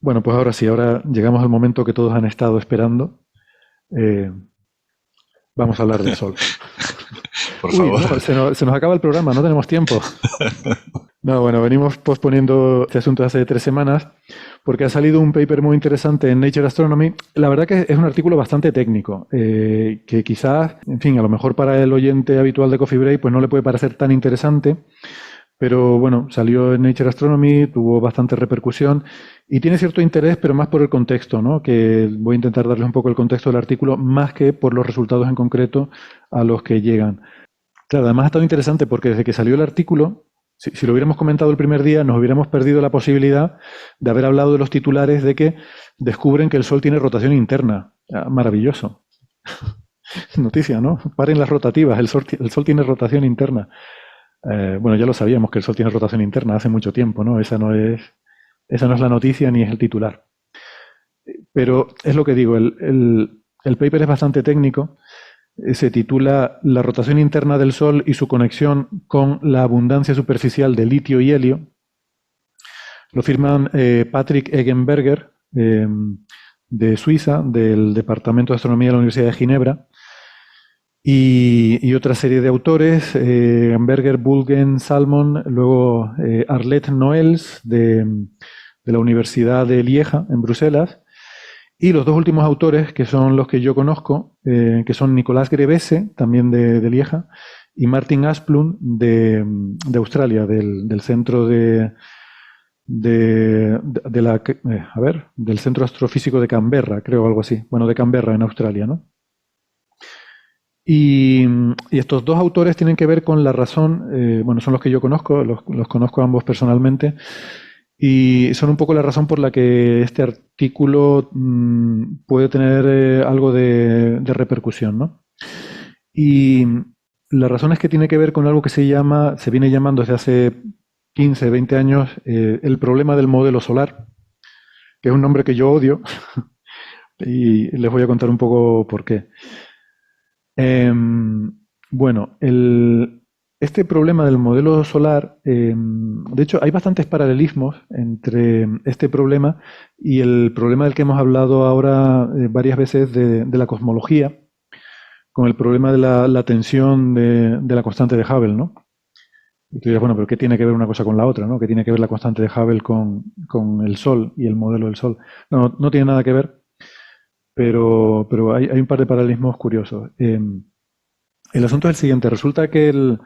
Bueno, pues ahora sí, ahora llegamos al momento que todos han estado esperando. Eh, Vamos a hablar del Sol. Por Uy, favor. no, se nos acaba el programa, no tenemos tiempo. No, bueno, venimos posponiendo este asunto hace 3 semanas porque ha salido un paper muy interesante en Nature Astronomy. La verdad que es un artículo bastante técnico, que quizás, en fin, a lo mejor para el oyente habitual de Coffee Break pues no le puede parecer tan interesante, pero bueno, salió en Nature Astronomy, tuvo bastante repercusión y tiene cierto interés, pero más por el contexto, ¿no? Que voy a intentar darles un poco el contexto del artículo, más que por los resultados en concreto a los que llegan. Claro, además ha estado interesante porque desde que salió el artículo, si lo hubiéramos comentado el primer día, nos hubiéramos perdido la posibilidad de haber hablado de los titulares de que descubren que el Sol tiene rotación interna. Ah, maravilloso. Noticia, ¿no? Paren las rotativas, el Sol tiene rotación interna. Bueno, ya lo sabíamos que el Sol tiene rotación interna hace mucho tiempo, ¿no? Esa no es la noticia ni es el titular. Pero es lo que digo, el paper es bastante técnico. Se titula La rotación interna del Sol y su conexión con la abundancia superficial de litio y helio. Lo firman Patrick Eggenberger, de Suiza, del Departamento de Astronomía de la Universidad de Ginebra, y otra serie de autores, Eggenberger, Bulgen, Salmon, luego Arlette Noels, de la Universidad de Lieja, en Bruselas, y los dos últimos autores, que son los que yo conozco, que son Nicolás Grevese, también de Lieja, y Martin Asplund, de Australia, del centro de la, del Centro Astrofísico de Canberra, creo, algo así. Bueno, de Canberra, en Australia, ¿no? Y estos dos autores tienen que ver con la razón, bueno, son los que yo conozco, los conozco ambos personalmente, y son un poco la razón por la que este artículo puede tener algo de repercusión, ¿no? Y la razón es que tiene que ver con algo que se viene llamando desde hace 15, 20 años, el problema del modelo solar, que es un nombre que yo odio, y les voy a contar un poco por qué. Bueno, este problema del modelo solar, de hecho, hay bastantes paralelismos entre este problema y el problema del que hemos hablado ahora varias veces de la cosmología, con el problema de la tensión de la constante de Hubble, ¿no? Y tú dirás, bueno, pero ¿qué tiene que ver una cosa con la otra, ¿no? ¿Qué tiene que ver la constante de Hubble con el Sol y el modelo del Sol? No, no tiene nada que ver, pero hay un par de paralelismos curiosos. El asunto es el siguiente, resulta que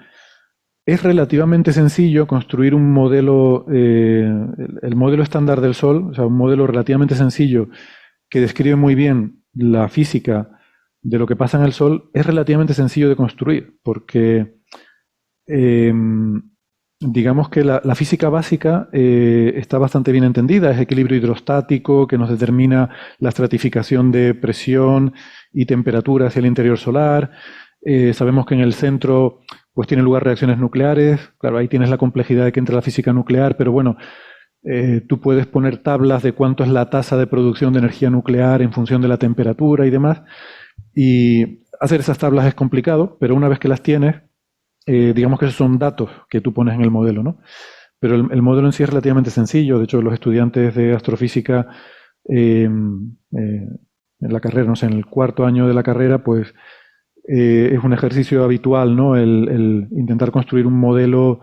es relativamente sencillo construir un modelo, el modelo estándar del Sol, o sea, un modelo relativamente sencillo que describe muy bien la física de lo que pasa en el Sol, es relativamente sencillo de construir, porque eh, digamos que la física básica está bastante bien entendida, es equilibrio hidrostático que nos determina la estratificación de presión y temperatura hacia el interior solar. Sabemos que en el centro pues tienen lugar reacciones nucleares. Claro, ahí tienes la complejidad de que entra la física nuclear, pero bueno, tú puedes poner tablas de cuánto es la tasa de producción de energía nuclear en función de la temperatura y demás. Y hacer esas tablas es complicado, pero una vez que las tienes, digamos que esos son datos que tú pones en el modelo, ¿no? Pero el modelo en sí es relativamente sencillo. De hecho, los estudiantes de astrofísica en la carrera, no sé, en el cuarto año de la carrera, pues es un ejercicio habitual, ¿no? El intentar construir un modelo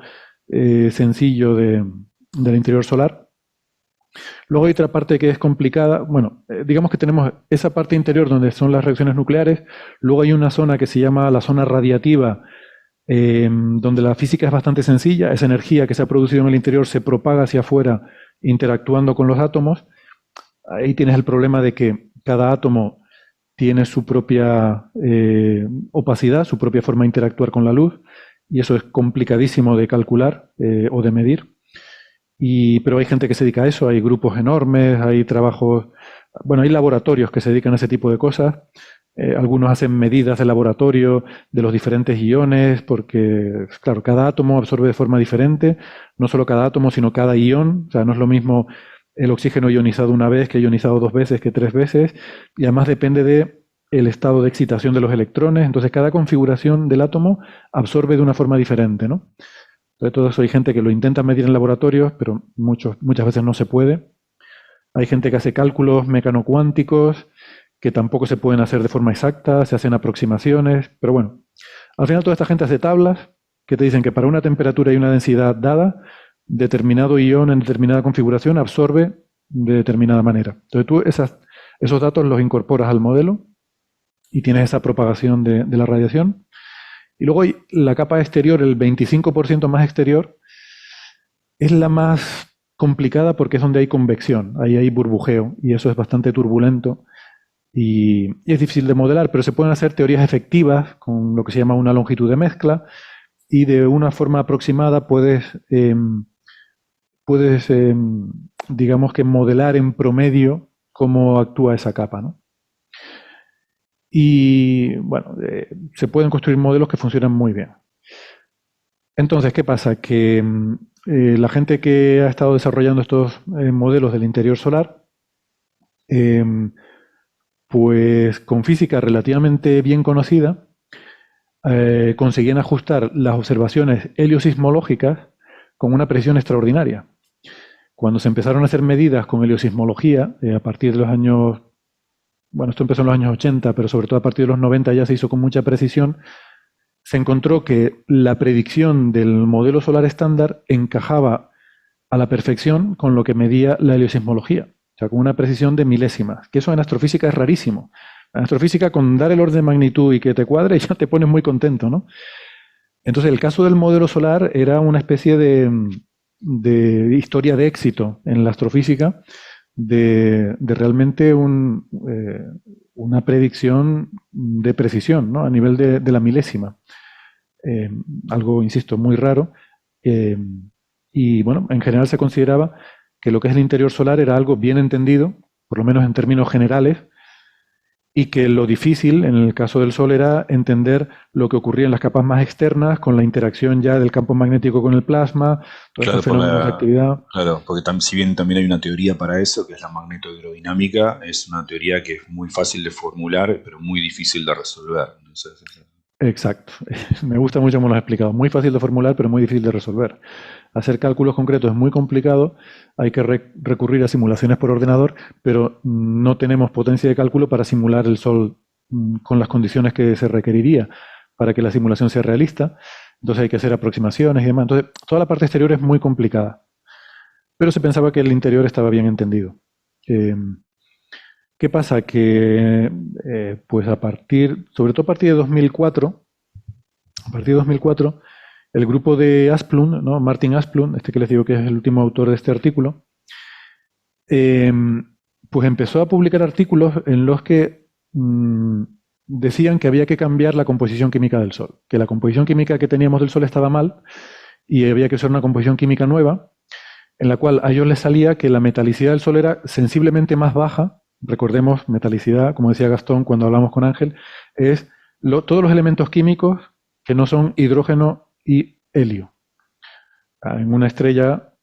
sencillo del interior solar. Luego hay otra parte que es complicada. Bueno, digamos que tenemos esa parte interior donde son las reacciones nucleares. Luego hay una zona que se llama la zona radiativa, donde la física es bastante sencilla. Esa energía que se ha producido en el interior se propaga hacia afuera interactuando con los átomos. Ahí tienes el problema de que cada átomo tiene su propia opacidad, su propia forma de interactuar con la luz, y eso es complicadísimo de calcular o de medir. Pero hay gente que se dedica a eso, hay grupos enormes, hay trabajos, bueno, hay laboratorios que se dedican a ese tipo de cosas. Algunos hacen medidas de laboratorio de los diferentes iones, porque, claro, cada átomo absorbe de forma diferente, no solo cada átomo, sino cada ion. O sea, no es lo mismo el oxígeno ionizado una vez que ionizado 2 veces que 3 veces, y además depende de el estado de excitación de los electrones. Entonces, cada configuración del átomo absorbe de una forma diferente, ¿no? Entonces, todo eso hay gente que lo intenta medir en laboratorios, pero muchas veces no se puede. Hay gente que hace cálculos mecanocuánticos que tampoco se pueden hacer de forma exacta, se hacen aproximaciones, pero bueno, al final toda esta gente hace tablas que te dicen que para una temperatura y una densidad dada, determinado ion en determinada configuración absorbe de determinada manera. Entonces tú esos datos los incorporas al modelo y tienes esa propagación de la radiación. Y luego hay la capa exterior, el 25% más exterior, es la más complicada porque es donde hay convección, ahí hay burbujeo y eso es bastante turbulento y es difícil de modelar, pero se pueden hacer teorías efectivas con lo que se llama una longitud de mezcla y de una forma aproximada puedes digamos que modelar en promedio cómo actúa esa capa, ¿no? Y bueno, se pueden construir modelos que funcionan muy bien. Entonces, ¿qué pasa? Que la gente que ha estado desarrollando estos modelos del interior solar, eh, pues con física relativamente bien conocida, conseguían ajustar las observaciones heliosismológicas con una precisión extraordinaria. Cuando se empezaron a hacer medidas con heliosismología, a partir de los años, bueno, esto empezó en los años 80, pero sobre todo a partir de los 90 ya se hizo con mucha precisión, se encontró que la predicción del modelo solar estándar encajaba a la perfección con lo que medía la heliosismología, o sea, con una precisión de milésimas, que eso en astrofísica es rarísimo. En astrofísica, con dar el orden de magnitud y que te cuadre, ya te pones muy contento, ¿no? Entonces, el caso del modelo solar era una especie de historia de éxito en la astrofísica, de realmente una predicción de precisión, ¿no? A nivel de la milésima. Eh, Algo, insisto, muy raro. Eh, y bueno, en general se consideraba que lo que es el interior solar era algo bien entendido, por lo menos en términos generales, y que lo difícil en el caso del Sol era entender lo que ocurría en las capas más externas con la interacción ya del campo magnético con el plasma, todos estos Claro, por fenómenos de la, actividad. claro, porque si bien también hay una teoría para eso, que es la magnetohidrodinámica, es una teoría que es muy fácil de formular, pero muy difícil de resolver. Exacto. Me gusta mucho cómo lo has explicado. Muy fácil de formular, pero muy difícil de resolver. Hacer cálculos concretos es muy complicado, hay que recurrir a simulaciones por ordenador, pero no tenemos potencia de cálculo para simular el Sol con las condiciones que se requeriría para que la simulación sea realista. Entonces hay que hacer aproximaciones y demás. Entonces, toda la parte exterior es muy complicada, pero se pensaba que el interior estaba bien entendido. Eh, ¿Qué pasa? Que pues sobre todo a partir de 2004, a partir de 2004, el grupo de Asplund, ¿no? Martin Asplund, este que les digo que es el último autor de este artículo, eh, pues empezó a publicar artículos en los que decían que había que cambiar la composición química del Sol, que la composición química que teníamos del Sol estaba mal y había que usar una composición química nueva, en la cual a ellos les salía que la metalicidad del Sol era sensiblemente más baja. Recordemos, metalicidad, como decía Gastón cuando hablamos con Ángel, es todos los elementos químicos que no son hidrógeno y helio. En una estrella,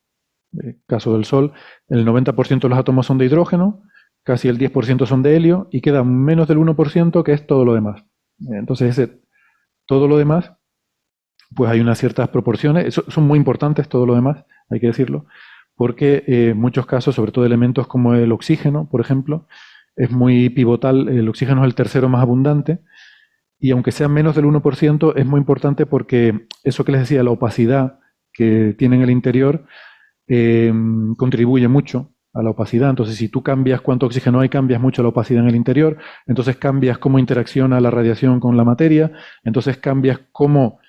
caso del Sol, el 90% de los átomos son de hidrógeno, casi el 10% son de helio y queda menos del 1% que es todo lo demás. Entonces, todo lo demás, pues hay unas ciertas proporciones, son muy importantes todo lo demás, hay que decirlo, porque en muchos casos, sobre todo elementos como el oxígeno, por ejemplo, es muy pivotal, el oxígeno es el tercero más abundante, y aunque sea menos del 1%, es muy importante porque eso que les decía, la opacidad que tiene en el interior, contribuye mucho a la opacidad. Entonces, si tú cambias cuánto oxígeno hay, cambias mucho la opacidad en el interior, entonces cambias cómo interacciona la radiación con la materia, entonces cambias cómo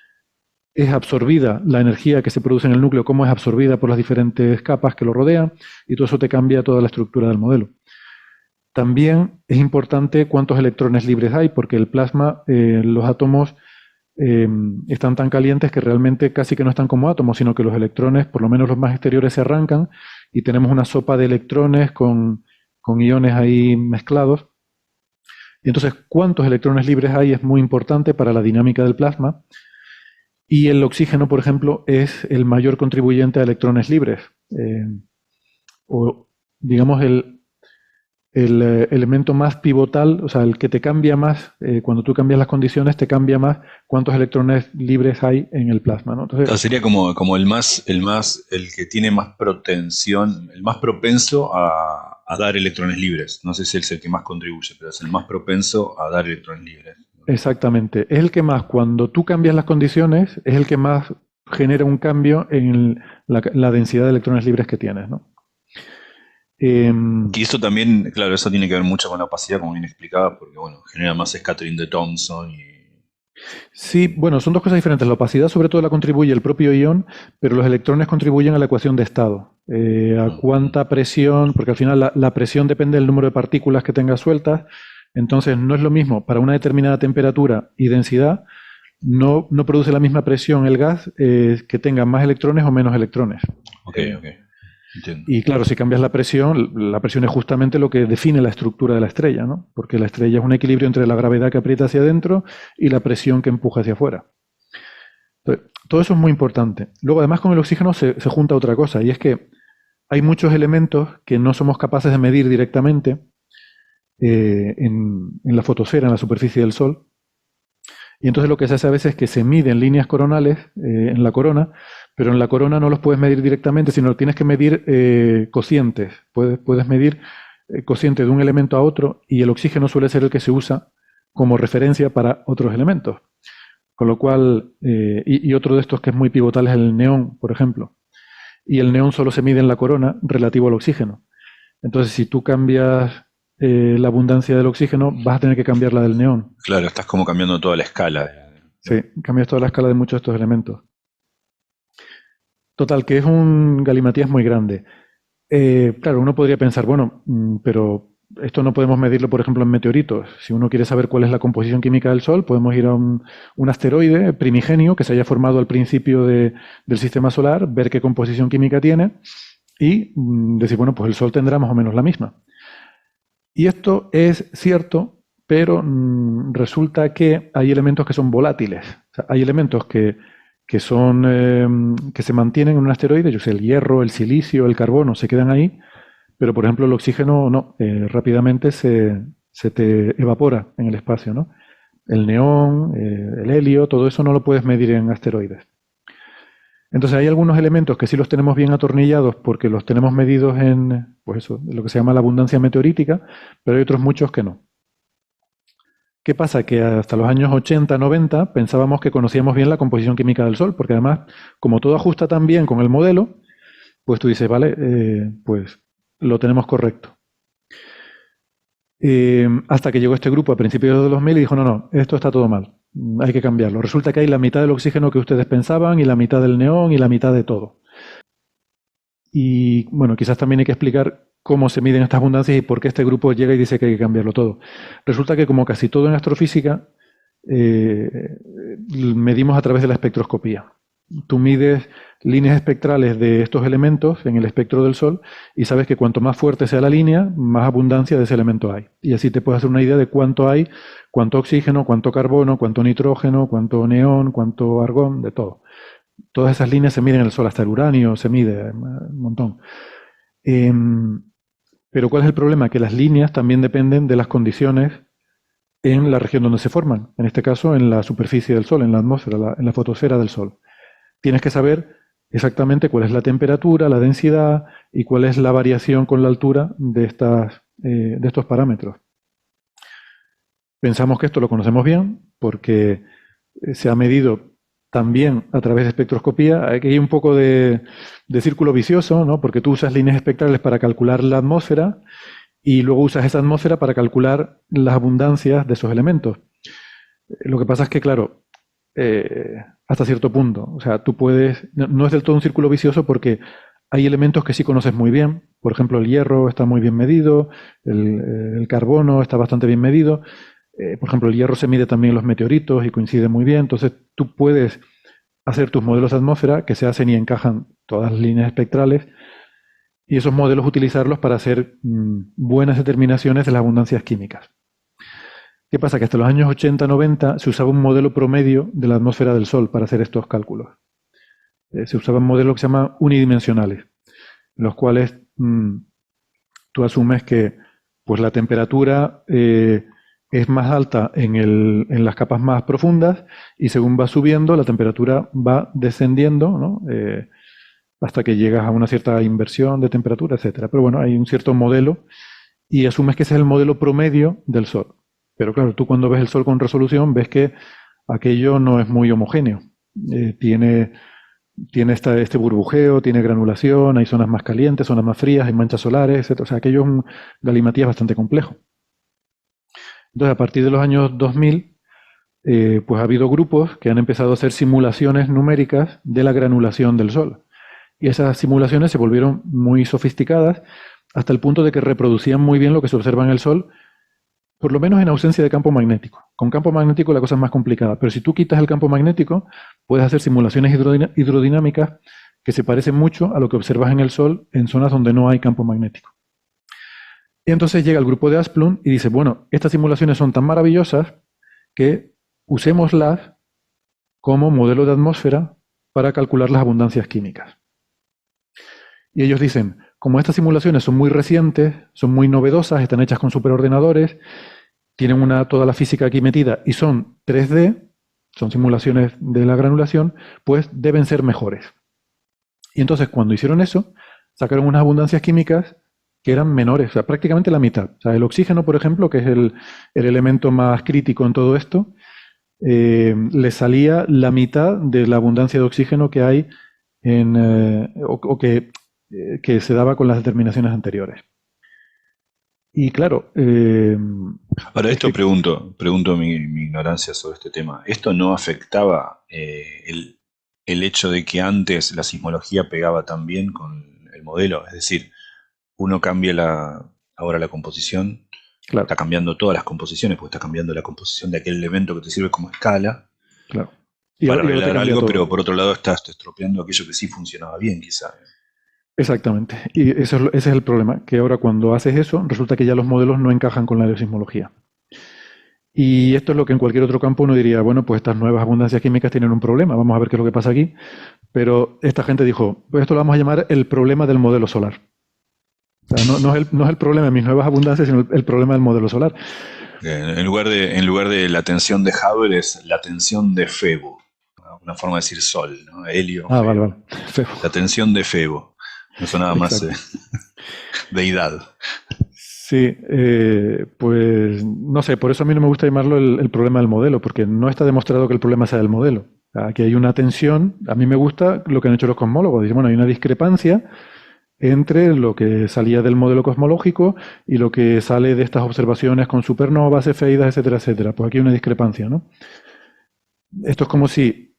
es absorbida la energía que se produce en el núcleo, cómo es absorbida por las diferentes capas que lo rodean, y todo eso te cambia toda la estructura del modelo. También es importante cuántos electrones libres hay, porque el plasma, los átomos eh, están tan calientes que realmente casi que no están como átomos, sino que los electrones, por lo menos los más exteriores, se arrancan y tenemos una sopa de electrones con iones ahí mezclados. Y entonces, cuántos electrones libres hay es muy importante para la dinámica del plasma. Y el oxígeno, por ejemplo, es el mayor contribuyente a electrones libres. O, digamos, el elemento más pivotal, o sea, el que te cambia más, cuando tú cambias las condiciones, te cambia más cuántos electrones libres hay en el plasma, ¿no? Entonces, Claro, sería como el que tiene más protensión, el más propenso a dar electrones libres. No sé si es el que más contribuye, pero es el más propenso a dar electrones libres. Exactamente. Es el que más, cuando tú cambias las condiciones, es el que más genera un cambio en la densidad de electrones libres que tienes, ¿no? Y eso también, claro, eso tiene que ver mucho con la opacidad, como bien explicaba, porque bueno, genera más scattering de Thomson y... Sí, bueno, son dos cosas diferentes. La opacidad sobre todo la contribuye el propio ion, pero los electrones contribuyen a la ecuación de estado. A cuánta presión, porque al final la presión depende del número de partículas que tengas sueltas. Entonces no es lo mismo para una determinada temperatura y densidad, no produce la misma presión el gas que tenga más electrones o menos electrones. Ok, ok, entiendo. Y claro, si cambias la presión es justamente lo que define la estructura de la estrella, ¿no? Porque la estrella es un equilibrio entre la gravedad que aprieta hacia adentro y la presión que empuja hacia afuera. Entonces, todo eso es muy importante. Luego, además, con el oxígeno se junta otra cosa, y es que hay muchos elementos que no somos capaces de medir directamente en la fotosfera, en la superficie del Sol. Y entonces lo que se hace a veces es que se miden líneas coronales en la corona, pero en la corona no los puedes medir directamente, sino tienes que medir cocientes. Puedes medir cociente de un elemento a otro y el oxígeno suele ser el que se usa como referencia para otros elementos. Con lo cual, y otro de estos que es muy pivotal es el neón, por ejemplo. Y el neón solo se mide en la corona relativo al oxígeno. Entonces, si tú cambias la abundancia del oxígeno, vas a tener que cambiar la del neón. Claro, estás como cambiando toda la escala. Sí, cambias toda la escala de muchos de estos elementos. Total, que es un galimatías muy grande. Claro, uno podría pensar, bueno, pero esto no podemos medirlo, por ejemplo, en meteoritos. Si uno quiere saber cuál es la composición química del Sol, podemos ir a un asteroide primigenio que se haya formado al principio del sistema solar, ver qué composición química tiene y decir, bueno, pues el Sol tendrá más o menos la misma. Y esto es cierto, pero resulta que hay elementos que son volátiles. O sea, hay elementos que se mantienen en un asteroide, yo sé, el hierro, el silicio, el carbono, se quedan ahí, pero por ejemplo el oxígeno no, rápidamente se te evapora en el espacio, ¿no? El neón, el helio, todo eso no lo puedes medir en asteroides. Entonces hay algunos elementos que sí los tenemos bien atornillados porque los tenemos medidos en, pues eso, lo que se llama la abundancia meteorítica, pero hay otros muchos que no. ¿Qué pasa? Que hasta los años 80, 90 pensábamos que conocíamos bien la composición química del Sol, porque además, como todo ajusta tan bien con el modelo, pues tú dices, vale, pues lo tenemos correcto. Hasta que llegó este grupo a principios de 2000 y dijo, no, esto está todo mal, hay que cambiarlo. Resulta que hay la mitad del oxígeno que ustedes pensaban y la mitad del neón y la mitad de todo. Y bueno, quizás también hay que explicar cómo se miden estas abundancias y por qué este grupo llega y dice que hay que cambiarlo todo. Resulta que como casi todo en astrofísica, medimos a través de la espectroscopía. Tú mides líneas espectrales de estos elementos en el espectro del Sol y sabes que cuanto más fuerte sea la línea, más abundancia de ese elemento hay. Y así te puedes hacer una idea de cuánto hay, cuánto oxígeno, cuánto carbono, cuánto nitrógeno, cuánto neón, cuánto argón, de todo. Todas esas líneas se miden en el Sol, hasta el uranio se mide un montón. Pero ¿cuál es el problema? Que las líneas también dependen de las condiciones en la región donde se forman, en este caso en la superficie del Sol, en la atmósfera, en la fotosfera del Sol. Tienes que saber exactamente cuál es la temperatura, la densidad y cuál es la variación con la altura de estos parámetros. Pensamos que esto lo conocemos bien porque se ha medido también a través de espectroscopía. Aquí hay un poco de círculo vicioso, ¿no? Porque tú usas líneas espectrales para calcular la atmósfera y luego usas esa atmósfera para calcular las abundancias de esos elementos. Lo que pasa es que, claro, hasta cierto punto, o sea, tú puedes, no es del todo un círculo vicioso porque hay elementos que sí conoces muy bien. Por ejemplo, el hierro está muy bien medido, el carbono está bastante bien medido. Por ejemplo, el hierro se mide también en los meteoritos y coincide muy bien. Entonces, tú puedes hacer tus modelos de atmósfera que se hacen y encajan todas las líneas espectrales y esos modelos utilizarlos para hacer buenas determinaciones de las abundancias químicas. ¿Qué pasa? Que hasta los años 80-90 se usaba un modelo promedio de la atmósfera del Sol para hacer estos cálculos. Se usaban modelos que se llaman unidimensionales, en los cuales tú asumes que pues, la temperatura es más alta en las capas más profundas y según va subiendo la temperatura va descendiendo, ¿no? hasta que llegas a una cierta inversión de temperatura, etcétera. Pero bueno, hay un cierto modelo y asumes que ese es el modelo promedio del Sol. Pero claro, tú cuando ves el Sol con resolución ves que aquello no es muy homogéneo. Tiene este burbujeo, tiene granulación, hay zonas más calientes, zonas más frías, hay manchas solares, etcétera. O sea, aquello es un galimatías bastante complejo. Entonces, a partir de los años 2000, pues ha habido grupos que han empezado a hacer simulaciones numéricas de la granulación del Sol. Y esas simulaciones se volvieron muy sofisticadas hasta el punto de que reproducían muy bien lo que se observa en el Sol, por lo menos en ausencia de campo magnético. Con campo magnético la cosa es más complicada, pero si tú quitas el campo magnético, puedes hacer simulaciones hidrodinámicas que se parecen mucho a lo que observas en el Sol en zonas donde no hay campo magnético. Y entonces llega el grupo de Asplund y dice, bueno, estas simulaciones son tan maravillosas que usémoslas como modelo de atmósfera para calcular las abundancias químicas. Y ellos dicen, como estas simulaciones son muy recientes, son muy novedosas, están hechas con superordenadores, tienen toda la física aquí metida y son 3D, son simulaciones de la granulación, pues deben ser mejores. Y entonces cuando hicieron eso, sacaron unas abundancias químicas que eran menores, o sea, prácticamente la mitad. O sea, el oxígeno, por ejemplo, que es el elemento más crítico en todo esto, le salía la mitad de la abundancia de oxígeno que hay que se daba con las determinaciones anteriores. Y claro, Ahora, esto pregunto mi ignorancia sobre este tema. ¿Esto no afectaba el hecho de que antes la sismología pegaba tan bien con el modelo? Es decir, uno cambia ahora la composición, claro, está cambiando todas las composiciones, porque está cambiando la composición de aquel elemento que te sirve como escala claro. para ahora te arreglar cambia algo, todo. pero por otro lado estás estropeando aquello que sí funcionaba bien, quizá. Exactamente. Y ese es el problema, que ahora cuando haces eso, resulta que ya los modelos no encajan con la geosismología. Y esto es lo que en cualquier otro campo uno diría, bueno, pues estas nuevas abundancias químicas tienen un problema, vamos a ver qué es lo que pasa aquí. Pero esta gente dijo, pues esto lo vamos a llamar el problema del modelo solar. O sea, no es el problema de mis nuevas abundancias, sino el problema del modelo solar. En lugar de la tensión de Hubble es la tensión de Febo, ¿no? Una forma de decir sol, ¿no? Helio, Febo. Vale. Febo. La tensión de Febo. No son nada más deidad. Sí, pues no sé, por eso a mí no me gusta llamarlo el problema del modelo, porque no está demostrado que el problema sea del modelo. Aquí hay una tensión, a mí me gusta lo que han hecho los cosmólogos, dicen, bueno, hay una discrepancia entre lo que salía del modelo cosmológico y lo que sale de estas observaciones con supernovas, cefeidas, etcétera, etcétera. Pues aquí hay una discrepancia, ¿no? Esto es como si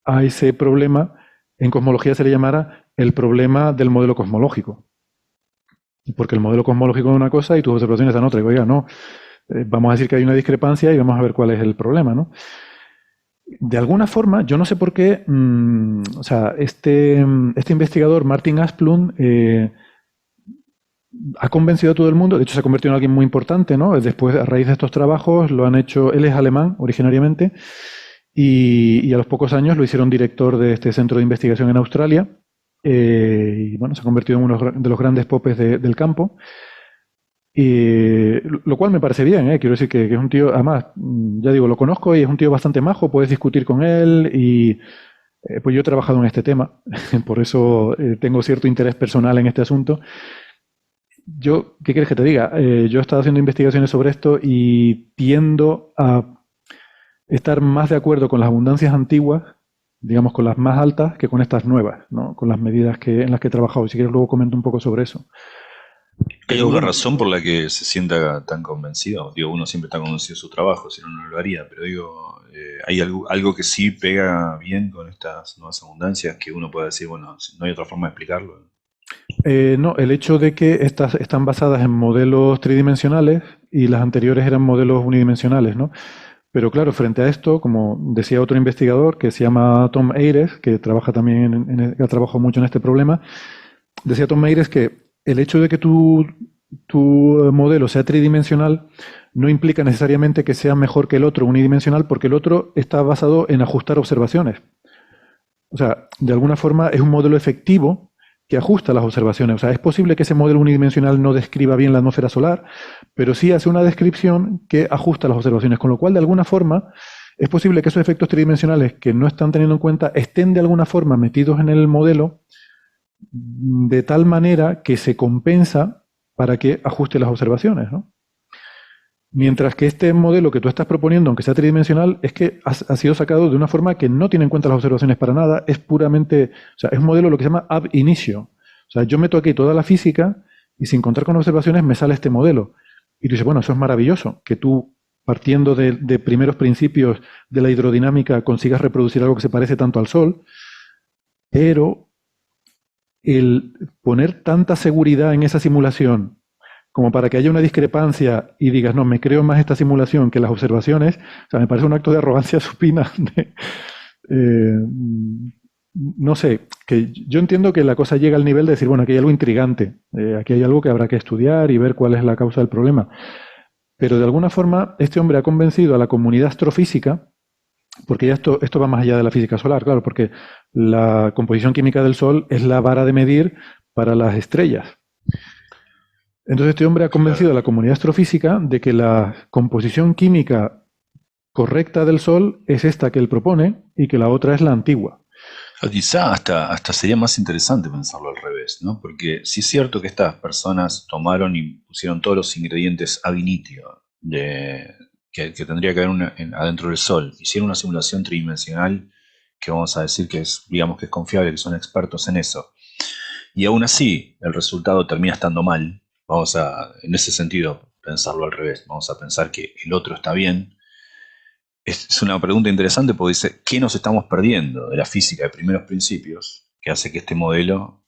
a ese problema en cosmología se le llamara el problema del modelo cosmológico. Porque el modelo cosmológico es una cosa y tus observaciones son otra. Y oiga, no, vamos a decir que hay una discrepancia y vamos a ver cuál es el problema, ¿no? De alguna forma, yo no sé por qué, o sea, este investigador, Martin Asplund, ha convencido a todo el mundo, de hecho se ha convertido en alguien muy importante, ¿no? Después, a raíz de estos trabajos, lo han hecho, él es alemán originariamente, y a los pocos años lo hicieron director de este centro de investigación en Australia, y bueno, se ha convertido en uno de los grandes popes del campo. Y lo cual me parece bien, quiero decir que es un tío, además, ya digo, lo conozco y es un tío bastante majo, puedes discutir con él y pues yo he trabajado en este tema, por eso tengo cierto interés personal en este asunto. ¿Qué quieres que te diga? Yo he estado haciendo investigaciones sobre esto y tiendo a estar más de acuerdo con las abundancias antiguas, digamos con las más altas, que con estas nuevas, ¿no? Con las medidas en las que he trabajado. Y si quieres luego comento un poco sobre eso. ¿Hay alguna razón por la que se sienta tan convencido? Digo, uno siempre está convencido de su trabajo, si no, no lo haría, pero digo, ¿hay algo que sí pega bien con estas nuevas abundancias que uno pueda decir, bueno, no hay otra forma de explicarlo? No, el hecho de que estas están basadas en modelos tridimensionales y las anteriores eran modelos unidimensionales, ¿no? Pero claro, frente a esto, como decía otro investigador que se llama Tom Ayres, que trabaja también, ha trabajado mucho en este problema, decía Tom Ayres que el hecho de que tu modelo sea tridimensional no implica necesariamente que sea mejor que el otro unidimensional, porque el otro está basado en ajustar observaciones. O sea, de alguna forma es un modelo efectivo que ajusta las observaciones. O sea, es posible que ese modelo unidimensional no describa bien la atmósfera solar, pero sí hace una descripción que ajusta las observaciones, con lo cual, de alguna forma, es posible que esos efectos tridimensionales que no están teniendo en cuenta estén de alguna forma metidos en el modelo de tal manera que se compensa para que ajuste las observaciones, ¿no? Mientras que este modelo que tú estás proponiendo, aunque sea tridimensional, es que ha sido sacado de una forma que no tiene en cuenta las observaciones para nada, es puramente, o sea, es un modelo lo que se llama ab initio. O sea, yo meto aquí toda la física y sin contar con observaciones me sale este modelo. Y tú dices, bueno, eso es maravilloso, que tú, partiendo de primeros principios de la hidrodinámica, consigas reproducir algo que se parece tanto al Sol, pero el poner tanta seguridad en esa simulación como para que haya una discrepancia y digas, no, me creo más esta simulación que las observaciones, o sea, me parece un acto de arrogancia supina. Eh, no sé, que yo entiendo que la cosa llega al nivel de decir, bueno, aquí hay algo intrigante, aquí hay algo que habrá que estudiar y ver cuál es la causa del problema. Pero de alguna forma, este hombre ha convencido a la comunidad astrofísica, porque ya esto va más allá de la física solar, claro, porque la composición química del Sol es la vara de medir para las estrellas. Entonces este hombre ha convencido a Claro. la comunidad astrofísica de que la composición química correcta del Sol es esta que él propone y que la otra es la antigua. O quizá hasta sería más interesante pensarlo al revés, ¿no? Porque sí es cierto que estas personas tomaron y pusieron todos los ingredientes ab initio que tendría que haber adentro del Sol. Hicieron una simulación tridimensional que vamos a decir que es, digamos que es confiable, que son expertos en eso. Y aún así, el resultado termina estando mal. Vamos a, en ese sentido, pensarlo al revés. Vamos a pensar que el otro está bien. Es una pregunta interesante porque dice, ¿qué nos estamos perdiendo de la física de primeros principios que hace que este modelo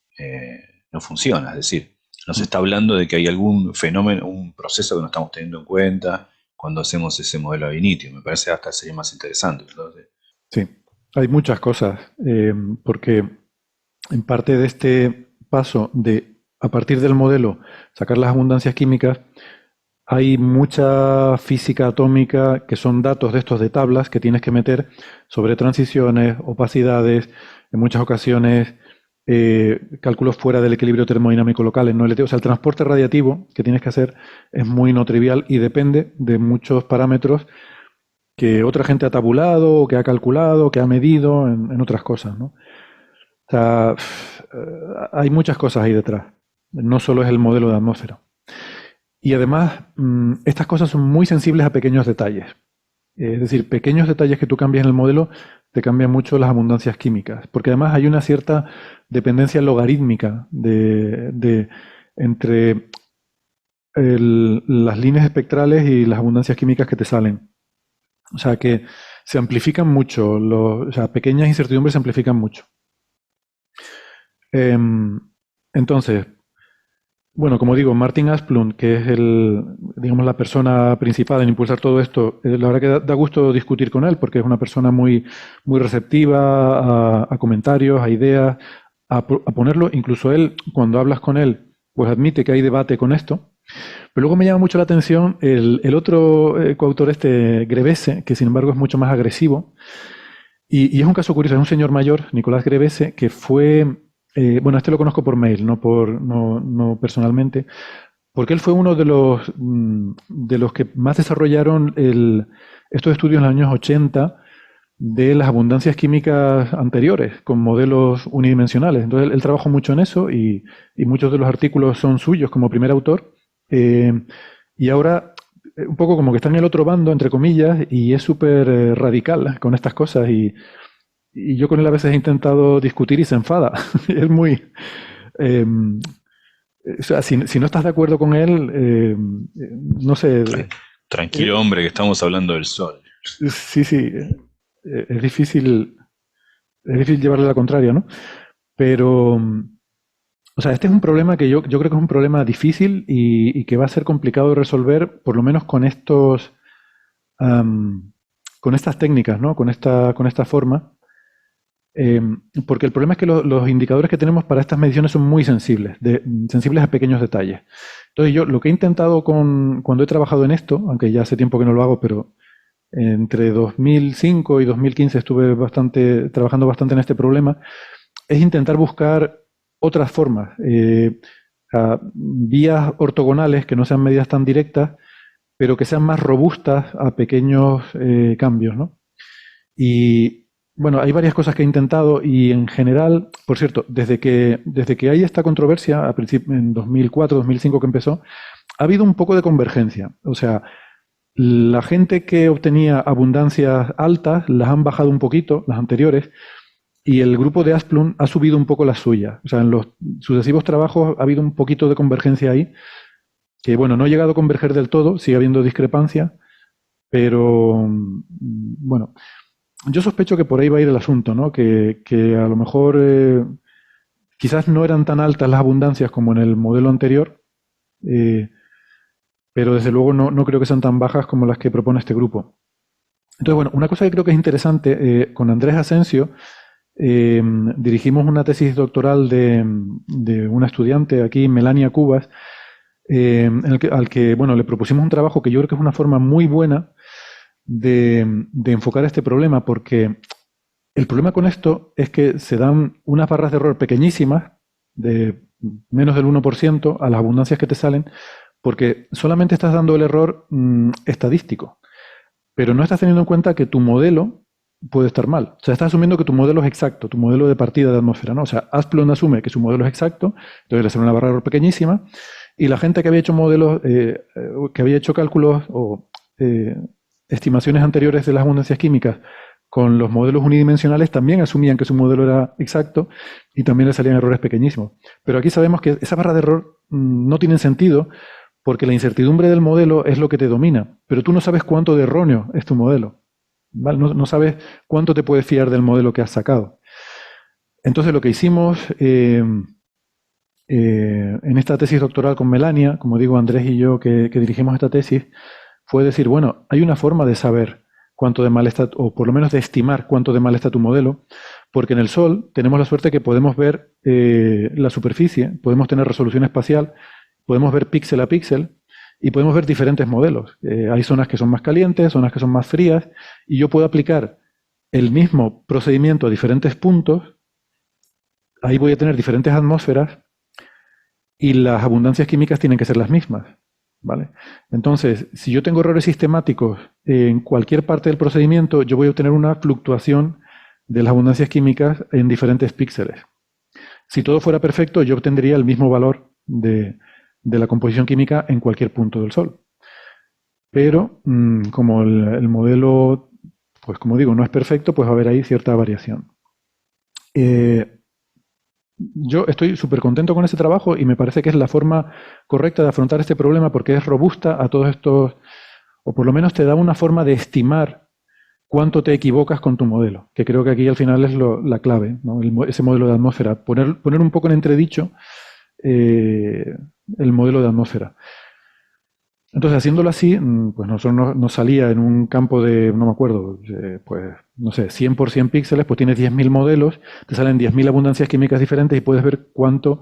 no funcione? Es decir, nos está hablando de que hay algún fenómeno, un proceso que no estamos teniendo en cuenta cuando hacemos ese modelo de initio. Me parece hasta sería más interesante. Entonces, Sí, hay muchas cosas, porque en parte de este paso de, a partir del modelo, sacar las abundancias químicas, hay mucha física atómica que son datos de estos de tablas que tienes que meter sobre transiciones, opacidades, en muchas ocasiones cálculos fuera del equilibrio termodinámico local en no LT. O sea, el transporte radiativo que tienes que hacer es muy no trivial y depende de muchos parámetros que otra gente ha tabulado, o que ha calculado, que ha medido en otras cosas, ¿no? O sea, hay muchas cosas ahí detrás. No solo es el modelo de atmósfera. Y además, estas cosas son muy sensibles a pequeños detalles. Es decir, pequeños detalles que tú cambias en el modelo te cambian mucho las abundancias químicas. Porque además hay una cierta dependencia logarítmica entre las líneas espectrales y las abundancias químicas que te salen. O sea que se amplifican mucho, o sea, pequeñas incertidumbres se amplifican mucho. Em, entonces, bueno, como digo, Martin Asplund, que es digamos, la persona principal en impulsar todo esto, la verdad que da gusto discutir con él porque es una persona muy receptiva a comentarios, a ideas, a ponerlo. Incluso él, cuando hablas con él, pues admite que hay debate con esto. Pero luego me llama mucho la atención el otro coautor, Grevese, que sin embargo es mucho más agresivo. Y es un caso curioso, es un señor mayor, Nicolás Grevese, que fue, bueno, este lo conozco por mail, no personalmente, porque él fue uno de los que más desarrollaron estos estudios en los años 80 de las abundancias químicas anteriores, con modelos unidimensionales. Entonces él trabajó mucho en eso y muchos de los artículos son suyos como primer autor. Eh, y ahora un poco como que está en el otro bando, entre comillas, y es súper radical con estas cosas. Y yo con él a veces he intentado discutir y se enfada. Es muy... eh, o sea, si no estás de acuerdo con él, no sé, tranquilo eh, hombre, que estamos hablando del Sol. sí, sí, es difícil llevarle la contraria, ¿no? Pero, o sea, este es un problema que yo creo que es un problema difícil y que va a ser complicado de resolver, por lo menos con am, con estas técnicas, ¿no? Con esta forma. Eh, porque el problema es que los indicadores que tenemos para estas mediciones son muy sensibles, sensibles a pequeños detalles. Entonces yo lo que he intentado cuando he trabajado en esto, aunque ya hace tiempo que no lo hago, pero entre 2005 y 2015 estuve trabajando bastante en este problema, es intentar buscar otras formas, vías ortogonales que no sean medidas tan directas, pero que sean más robustas a pequeños cambios, ¿no? Y Bueno, hay varias cosas que he intentado y en general, por cierto, desde que hay esta controversia, en 2004, 2005 que empezó, ha habido un poco de convergencia. O sea, la gente que obtenía abundancias altas las han bajado un poquito, las anteriores, y el grupo de Asplund ha subido un poco las suyas. O sea, en los sucesivos trabajos ha habido un poquito de convergencia ahí, que bueno, no ha llegado a converger del todo, sigue habiendo discrepancia, pero bueno, yo sospecho que por ahí va a ir el asunto, ¿no? Que a lo mejor quizás no eran tan altas las abundancias como en el modelo anterior, eh, pero desde luego no creo que sean tan bajas como las que propone este grupo. Entonces, bueno, una cosa que creo que es interesante, con Andrés Asensio dirigimos una tesis doctoral de una estudiante aquí, Melania Cubas, al que, bueno, le propusimos un trabajo que yo creo que es una forma muy buena de enfocar este problema, porque el problema con esto es que se dan unas barras de error pequeñísimas, de menos del 1% a las abundancias que te salen, porque solamente estás dando el error estadístico, pero no estás teniendo en cuenta que tu modelo puede estar mal. O sea, estás asumiendo que tu modelo es exacto, tu modelo de partida de atmósfera, ¿no? O sea, Asplund asume que su modelo es exacto, entonces le sale una barra de error pequeñísima, y la gente que había hecho modelos, que había hecho cálculos o eh, estimaciones anteriores de las abundancias químicas con los modelos unidimensionales también asumían que su modelo era exacto y también le salían errores pequeñísimos. Pero aquí sabemos que esa barra de error no tiene sentido porque la incertidumbre del modelo es lo que te domina, pero tú no sabes cuánto de erróneo es tu modelo. ¿Vale? No sabes cuánto te puedes fiar del modelo que has sacado. Entonces lo que hicimos en esta tesis doctoral con Melania, como digo, Andrés y yo que dirigimos esta tesis, fue decir, bueno, hay una forma de saber cuánto de mal está, o por lo menos de estimar cuánto de mal está tu modelo, porque en el Sol tenemos la suerte que podemos ver la superficie, podemos tener resolución espacial, podemos ver píxel a píxel y podemos ver diferentes modelos. Hay zonas que son más calientes, zonas que son más frías, y yo puedo aplicar el mismo procedimiento a diferentes puntos, ahí voy a tener diferentes atmósferas y las abundancias químicas tienen que ser las mismas. ¿Vale? Entonces, si yo tengo errores sistemáticos en cualquier parte del procedimiento, yo voy a obtener una fluctuación de las abundancias químicas en diferentes píxeles. Si todo fuera perfecto, yo obtendría el mismo valor de la composición química en cualquier punto del Sol. Pero como el modelo, pues como digo, no es perfecto, pues va a haber ahí cierta variación. Yo estoy súper contento con ese trabajo y me parece que es la forma correcta de afrontar este problema porque es robusta a todos estos, o por lo menos te da una forma de estimar cuánto te equivocas con tu modelo, que creo que aquí al final es la clave, ¿no? Ese modelo de atmósfera. Poner un poco en entredicho el modelo de atmósfera. Entonces, haciéndolo así, pues nosotros nos salía en un campo de, no me acuerdo, pues, no sé, 100 por 100 píxeles, pues tienes 10.000 modelos, te salen 10.000 abundancias químicas diferentes y puedes ver cuánto,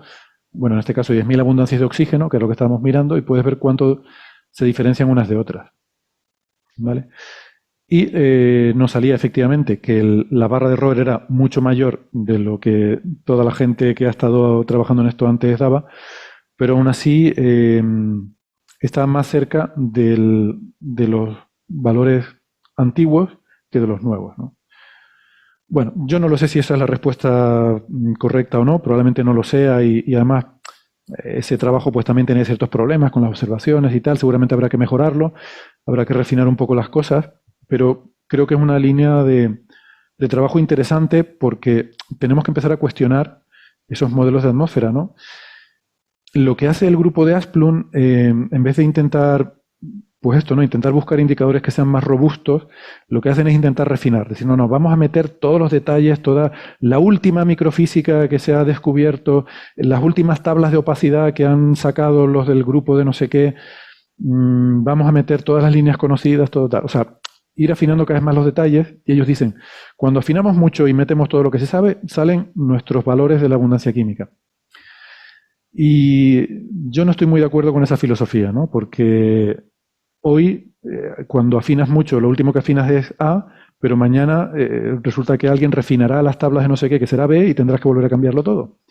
bueno, en este caso 10.000 abundancias de oxígeno, que es lo que estábamos mirando, y puedes ver cuánto se diferencian unas de otras. ¿Vale? Y nos salía efectivamente que la barra de error era mucho mayor de lo que toda la gente que ha estado trabajando en esto antes daba, pero aún así está más cerca de los valores antiguos que de los nuevos, ¿no? Bueno, yo no lo sé si esa es la respuesta correcta o no, probablemente no lo sea y además ese trabajo pues también tiene ciertos problemas con las observaciones y tal, seguramente habrá que mejorarlo, habrá que refinar un poco las cosas, pero creo que es una línea de trabajo interesante porque tenemos que empezar a cuestionar esos modelos de atmósfera, ¿no? Lo que hace el grupo de Asplund, en vez de intentar, pues esto, ¿no? Intentar buscar indicadores que sean más robustos, lo que hacen es intentar refinar, decir, no, vamos a meter todos los detalles, toda la última microfísica que se ha descubierto, las últimas tablas de opacidad que han sacado los del grupo de no sé qué, vamos a meter todas las líneas conocidas, todo tal. O sea, ir afinando cada vez más los detalles, y ellos dicen, cuando afinamos mucho y metemos todo lo que se sabe, salen nuestros valores de la abundancia química. Y yo no estoy muy de acuerdo con esa filosofía, ¿no? Porque hoy, cuando afinas mucho, lo último que afinas es A, pero mañana resulta que alguien refinará las tablas de no sé qué, que será B, y tendrás que volver a cambiarlo todo.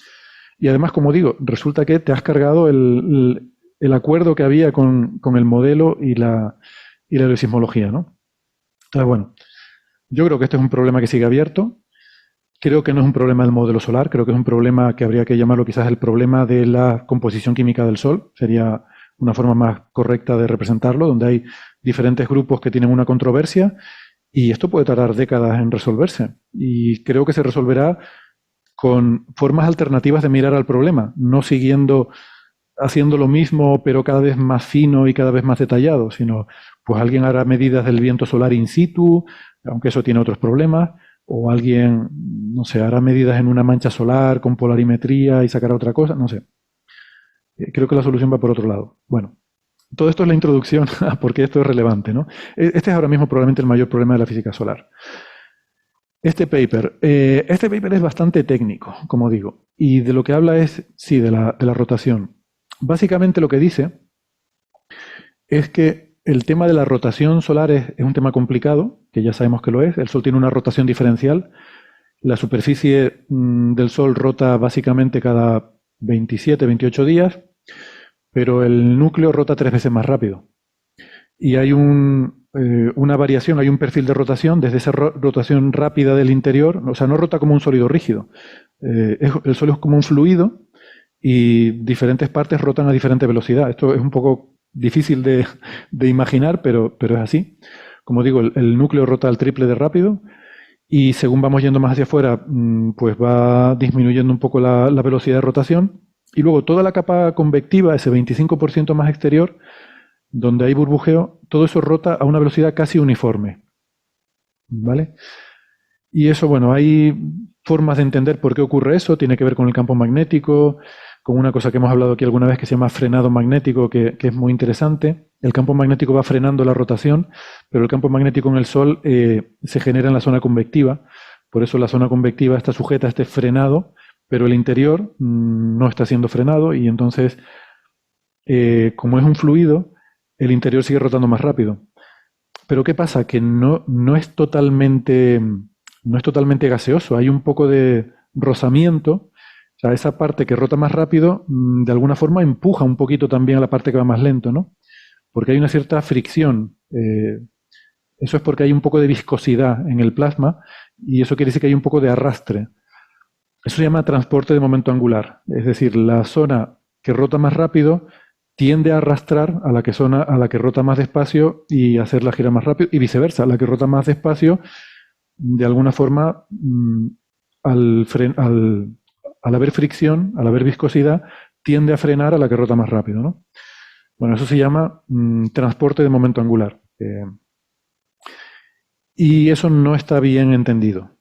Y además, como digo, resulta que te has cargado el acuerdo que había con el modelo y la sismología, ¿no? Entonces, bueno, Yo creo que este es un problema que sigue abierto. Creo que no es un problema del modelo solar, creo que es un problema que habría que llamarlo quizás el problema de la composición química del Sol. Sería una forma más correcta de representarlo, donde hay diferentes grupos que tienen una controversia y esto puede tardar décadas en resolverse. Y creo que se resolverá con formas alternativas de mirar al problema, no siguiendo haciendo lo mismo pero cada vez más fino y cada vez más detallado, sino pues alguien hará medidas del viento solar in situ, aunque eso tiene otros problemas, o alguien, no sé, hará medidas en una mancha solar con polarimetría y sacará otra cosa, no sé. Creo que la solución va por otro lado. Bueno, todo esto es la introducción a por qué esto es relevante, ¿no? Este es ahora mismo probablemente el mayor problema de la física solar. Este paper es bastante técnico, como digo, y de lo que habla es, sí, de la rotación. Básicamente lo que dice es que el tema de la rotación solar es un tema complicado, que ya sabemos que lo es. El Sol tiene una rotación diferencial. La superficie del Sol rota básicamente cada 27, 28 días, pero el núcleo rota 3 veces más rápido. Y hay una variación, hay un perfil de rotación desde esa rotación rápida del interior, o sea, no rota como un sólido rígido. El Sol es como un fluido y diferentes partes rotan a diferente velocidad. Esto es un poco difícil de imaginar, pero es así. Como digo, el núcleo rota al triple de rápido y según vamos yendo más hacia afuera, pues va disminuyendo un poco la velocidad de rotación. Y luego toda la capa convectiva, ese 25% más exterior, donde hay burbujeo, todo eso rota a una velocidad casi uniforme. ¿Vale? Y eso, bueno, hay formas de entender por qué ocurre eso. Tiene que ver con el campo magnético, con una cosa que hemos hablado aquí alguna vez que se llama frenado magnético, que es muy interesante. El campo magnético va frenando la rotación, pero el campo magnético en el Sol se genera en la zona convectiva. Por eso la zona convectiva está sujeta a este frenado, pero el interior no está siendo frenado y entonces, como es un fluido, el interior sigue rotando más rápido. Pero ¿qué pasa? Que no es totalmente gaseoso. Hay un poco de rozamiento. O sea, esa parte que rota más rápido, de alguna forma empuja un poquito también a la parte que va más lento, ¿no? Porque hay una cierta fricción. Eso es porque hay un poco de viscosidad en el plasma y eso quiere decir que hay un poco de arrastre. Eso se llama transporte de momento angular. Es decir, la zona que rota más rápido tiende a arrastrar a la que rota más despacio y hacerla girar más rápido, y viceversa, la que rota más despacio, de alguna forma, al haber fricción, al haber viscosidad, tiende a frenar a la que rota más rápido, ¿no? Bueno, eso se llama transporte de momento angular. Y eso no está bien entendido,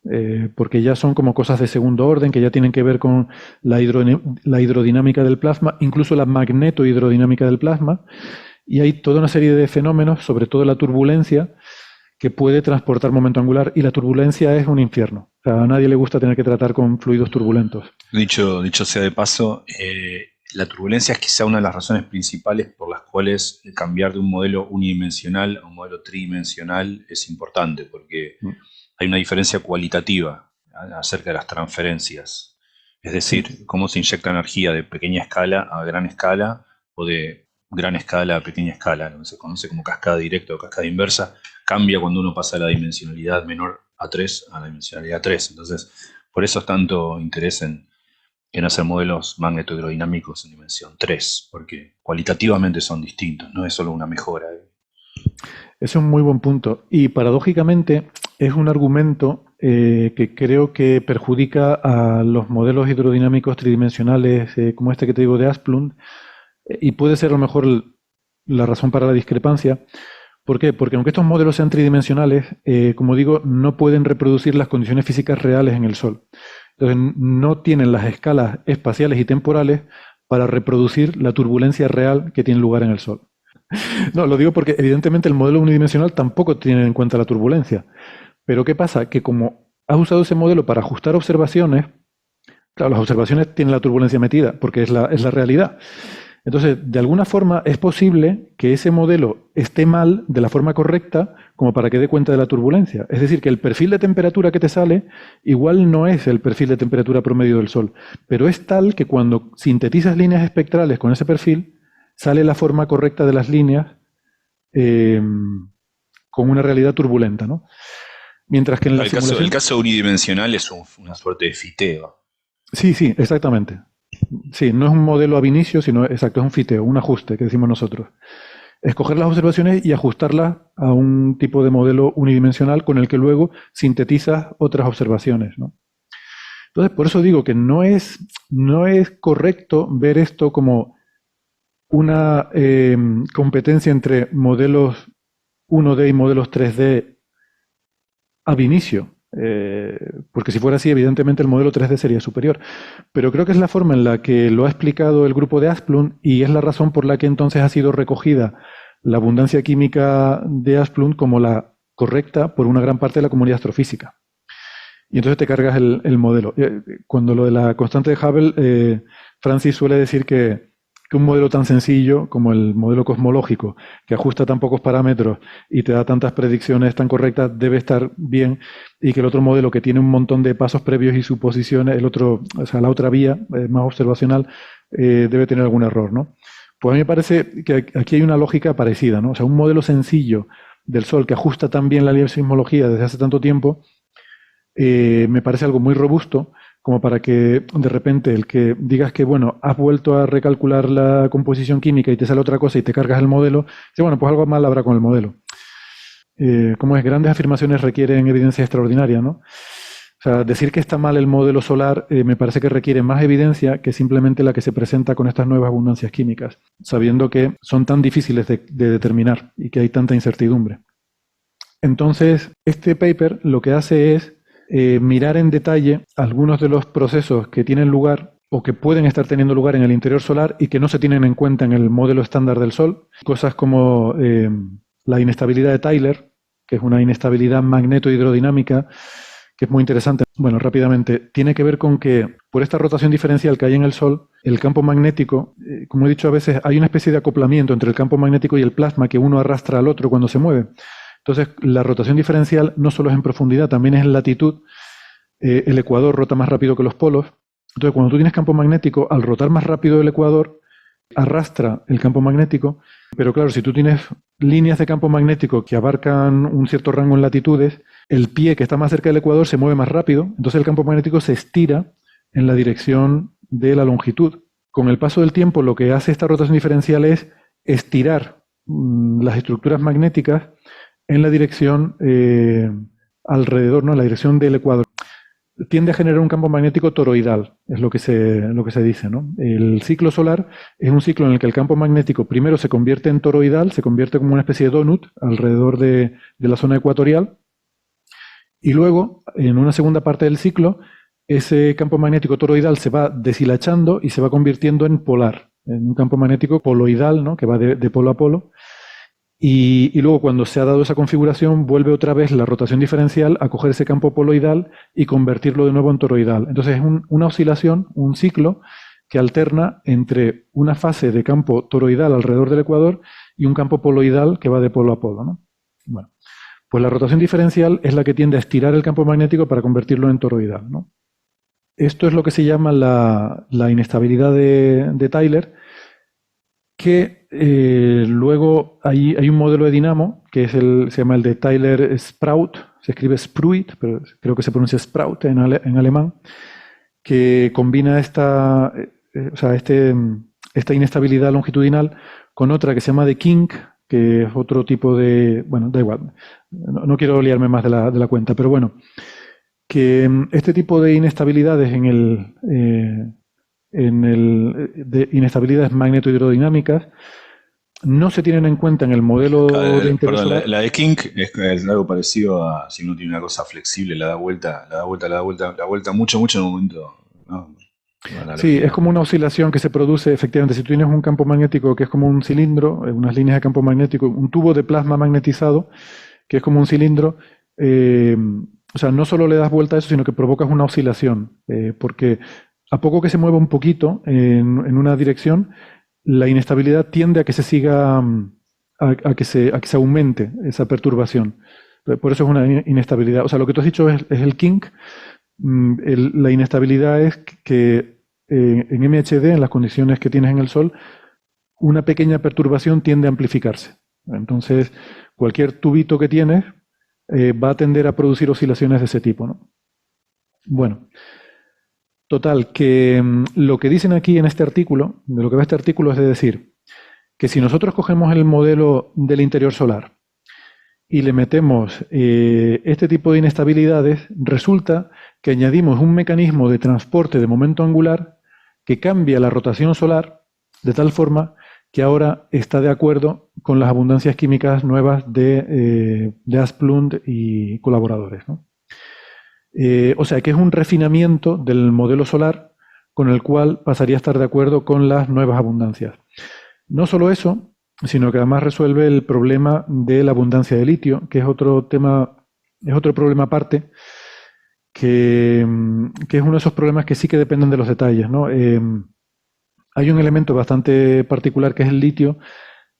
porque ya son como cosas de segundo orden que ya tienen que ver con la hidrodinámica del plasma, incluso la magnetohidrodinámica del plasma, y hay toda una serie de fenómenos, sobre todo la turbulencia, que puede transportar momento angular, y la turbulencia es un infierno. O sea, a nadie le gusta tener que tratar con fluidos turbulentos. Dicho sea de paso, la turbulencia es quizá una de las razones principales por las cuales cambiar de un modelo unidimensional a un modelo tridimensional es importante, porque hay una diferencia cualitativa acerca de las transferencias. Es decir, cómo se inyecta energía de pequeña escala a gran escala o de gran escala a pequeña escala, lo que se conoce como cascada directa o cascada inversa, cambia cuando uno pasa de la dimensionalidad menor a 3 a la dimensionalidad 3. Entonces, por eso es tanto interés en hacer modelos magnetohidrodinámicos en dimensión 3, porque cualitativamente son distintos, no es solo una mejora. Ese es un muy buen punto. Y paradójicamente es un argumento que creo que perjudica a los modelos hidrodinámicos tridimensionales como este que te digo de Asplund, y puede ser a lo mejor la razón para la discrepancia. ¿Por qué? Porque aunque estos modelos sean tridimensionales, como digo, no pueden reproducir las condiciones físicas reales en el Sol. Entonces, no tienen las escalas espaciales y temporales para reproducir la turbulencia real que tiene lugar en el Sol. No, lo digo porque evidentemente el modelo unidimensional tampoco tiene en cuenta la turbulencia. Pero ¿qué pasa? Que como has usado ese modelo para ajustar observaciones, claro, las observaciones tienen la turbulencia metida, porque es la realidad. Entonces, de alguna forma es posible que ese modelo esté mal de la forma correcta como para que dé cuenta de la turbulencia. Es decir, que el perfil de temperatura que te sale igual no es el perfil de temperatura promedio del Sol, pero es tal que cuando sintetizas líneas espectrales con ese perfil, sale la forma correcta de las líneas con una realidad turbulenta, ¿no? Mientras que en la El simulación... caso unidimensional es una suerte de fiteo. Sí, sí, exactamente. Sí, no es un modelo ab initio, sino, exacto, es un fiteo, un ajuste que decimos nosotros. Escoger las observaciones y ajustarlas a un tipo de modelo unidimensional con el que luego sintetizas otras observaciones, ¿no? Entonces, por eso digo que no es correcto ver esto como una competencia entre modelos 1D y modelos 3D ab inicio. Porque si fuera así, evidentemente el modelo 3D sería superior. Pero creo que es la forma en la que lo ha explicado el grupo de Asplund y es la razón por la que entonces ha sido recogida la abundancia química de Asplund como la correcta por una gran parte de la comunidad astrofísica. Y entonces te cargas el modelo. Cuando lo de la constante de Hubble, Francis suele decir que un modelo tan sencillo como el modelo cosmológico, que ajusta tan pocos parámetros y te da tantas predicciones tan correctas, debe estar bien, y que el otro modelo que tiene un montón de pasos previos y suposiciones, el otro, o sea, la otra vía, más observacional, debe tener algún error, ¿no? Pues a mí me parece que aquí hay una lógica parecida, ¿no? O sea, un modelo sencillo del Sol que ajusta tan bien la sismología desde hace tanto tiempo, me parece algo muy robusto como para que de repente el que digas que, bueno, has vuelto a recalcular la composición química y te sale otra cosa y te cargas el modelo, dice, bueno, pues algo mal habrá con el modelo. Como es, grandes afirmaciones requieren evidencia extraordinaria, ¿no? O sea, decir que está mal el modelo solar me parece que requiere más evidencia que simplemente la que se presenta con estas nuevas abundancias químicas, sabiendo que son tan difíciles de determinar y que hay tanta incertidumbre. Entonces, este paper lo que hace es mirar en detalle algunos de los procesos que tienen lugar o que pueden estar teniendo lugar en el interior solar y que no se tienen en cuenta en el modelo estándar del Sol. Cosas como la inestabilidad de Tyler, que es una inestabilidad magneto-hidrodinámica, que es muy interesante. Bueno, rápidamente, tiene que ver con que por esta rotación diferencial que hay en el Sol, el campo magnético, como he dicho a veces, hay una especie de acoplamiento entre el campo magnético y el plasma que uno arrastra al otro cuando se mueve. Entonces, la rotación diferencial no solo es en profundidad, también es en latitud. El ecuador rota más rápido que los polos. Entonces, cuando tú tienes campo magnético, al rotar más rápido el ecuador, arrastra el campo magnético. Pero claro, si tú tienes líneas de campo magnético que abarcan un cierto rango en latitudes, el pie que está más cerca del ecuador se mueve más rápido. Entonces, el campo magnético se estira en la dirección de la longitud. Con el paso del tiempo, lo que hace esta rotación diferencial es estirar las estructuras magnéticas en la dirección alrededor, ¿no? En la dirección del ecuador. Tiende a generar un campo magnético toroidal, es lo que se dice, ¿no? El ciclo solar es un ciclo en el que el campo magnético primero se convierte en toroidal, se convierte como una especie de donut alrededor de la zona ecuatorial, y luego, en una segunda parte del ciclo, ese campo magnético toroidal se va deshilachando y se va convirtiendo en polar, en un campo magnético poloidal, ¿no? Que va de polo a polo. Y luego cuando se ha dado esa configuración, vuelve otra vez la rotación diferencial a coger ese campo poloidal y convertirlo de nuevo en toroidal. Entonces es una oscilación, un ciclo que alterna entre una fase de campo toroidal alrededor del ecuador y un campo poloidal que va de polo a polo, ¿no? Bueno, pues la rotación diferencial es la que tiende a estirar el campo magnético para convertirlo en toroidal, ¿no? Esto es lo que se llama la inestabilidad de Tyler, que luego hay un modelo de dinamo que se llama el de Tyler-Sprout, se escribe Spruit, pero creo que se pronuncia Sprout en alemán, que combina esta inestabilidad longitudinal con otra que se llama de kink, que es otro tipo de... Bueno, da igual, no quiero liarme más de la cuenta, pero bueno, que este tipo de inestabilidades de inestabilidades magnetohidrodinámicas no se tienen en cuenta en el modelo de interior Perdón, solar. la de King es algo parecido a si uno tiene una cosa flexible, la da vuelta, la da vuelta, la da vuelta, la vuelta mucho, mucho en un momento. ¿No? Una Sí, es analogía. como una oscilación que se produce, efectivamente, si tú tienes un campo magnético que es como un cilindro, unas líneas de campo magnético, un tubo de plasma magnetizado, que es como un cilindro, o sea, no solo le das vuelta a eso, sino que provocas una oscilación, porque a poco que se mueva un poquito en una dirección, la inestabilidad tiende a que se siga, a que se aumente esa perturbación. Por eso es una inestabilidad. O sea, lo que tú has dicho es el kink. La inestabilidad es que en MHD, en las condiciones que tienes en el Sol, una pequeña perturbación tiende a amplificarse. Entonces, cualquier tubito que tienes, va a tender a producir oscilaciones de ese tipo, ¿no? Bueno, total, que lo que dicen aquí en este artículo, de lo que va este artículo es de decir que si nosotros cogemos el modelo del interior solar y le metemos este tipo de inestabilidades, resulta que añadimos un mecanismo de transporte de momento angular que cambia la rotación solar de tal forma que ahora está de acuerdo con las abundancias químicas nuevas de Asplund y colaboradores, ¿no? O sea que es un refinamiento del modelo solar con el cual pasaría a estar de acuerdo con las nuevas abundancias. No solo eso, sino que además resuelve el problema de la abundancia de litio, que es otro tema, es otro problema aparte, que es uno de esos problemas que sí que dependen de los detalles, ¿no? Hay un elemento bastante particular que es el litio,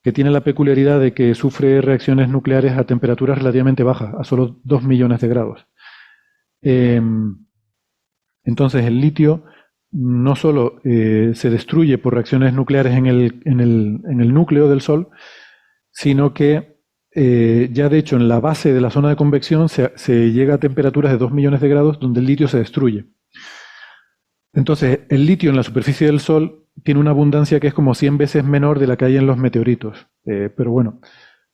que tiene la peculiaridad de que sufre reacciones nucleares a temperaturas relativamente bajas, a solo 2 millones de grados. Entonces el litio no solo se destruye por reacciones nucleares en el núcleo del Sol, sino que ya de hecho en la base de la zona de convección se llega a temperaturas de 2 millones de grados donde el litio se destruye. Entonces el litio en la superficie del Sol tiene una abundancia que es como 100 veces menor de la que hay en los meteoritos. Pero bueno,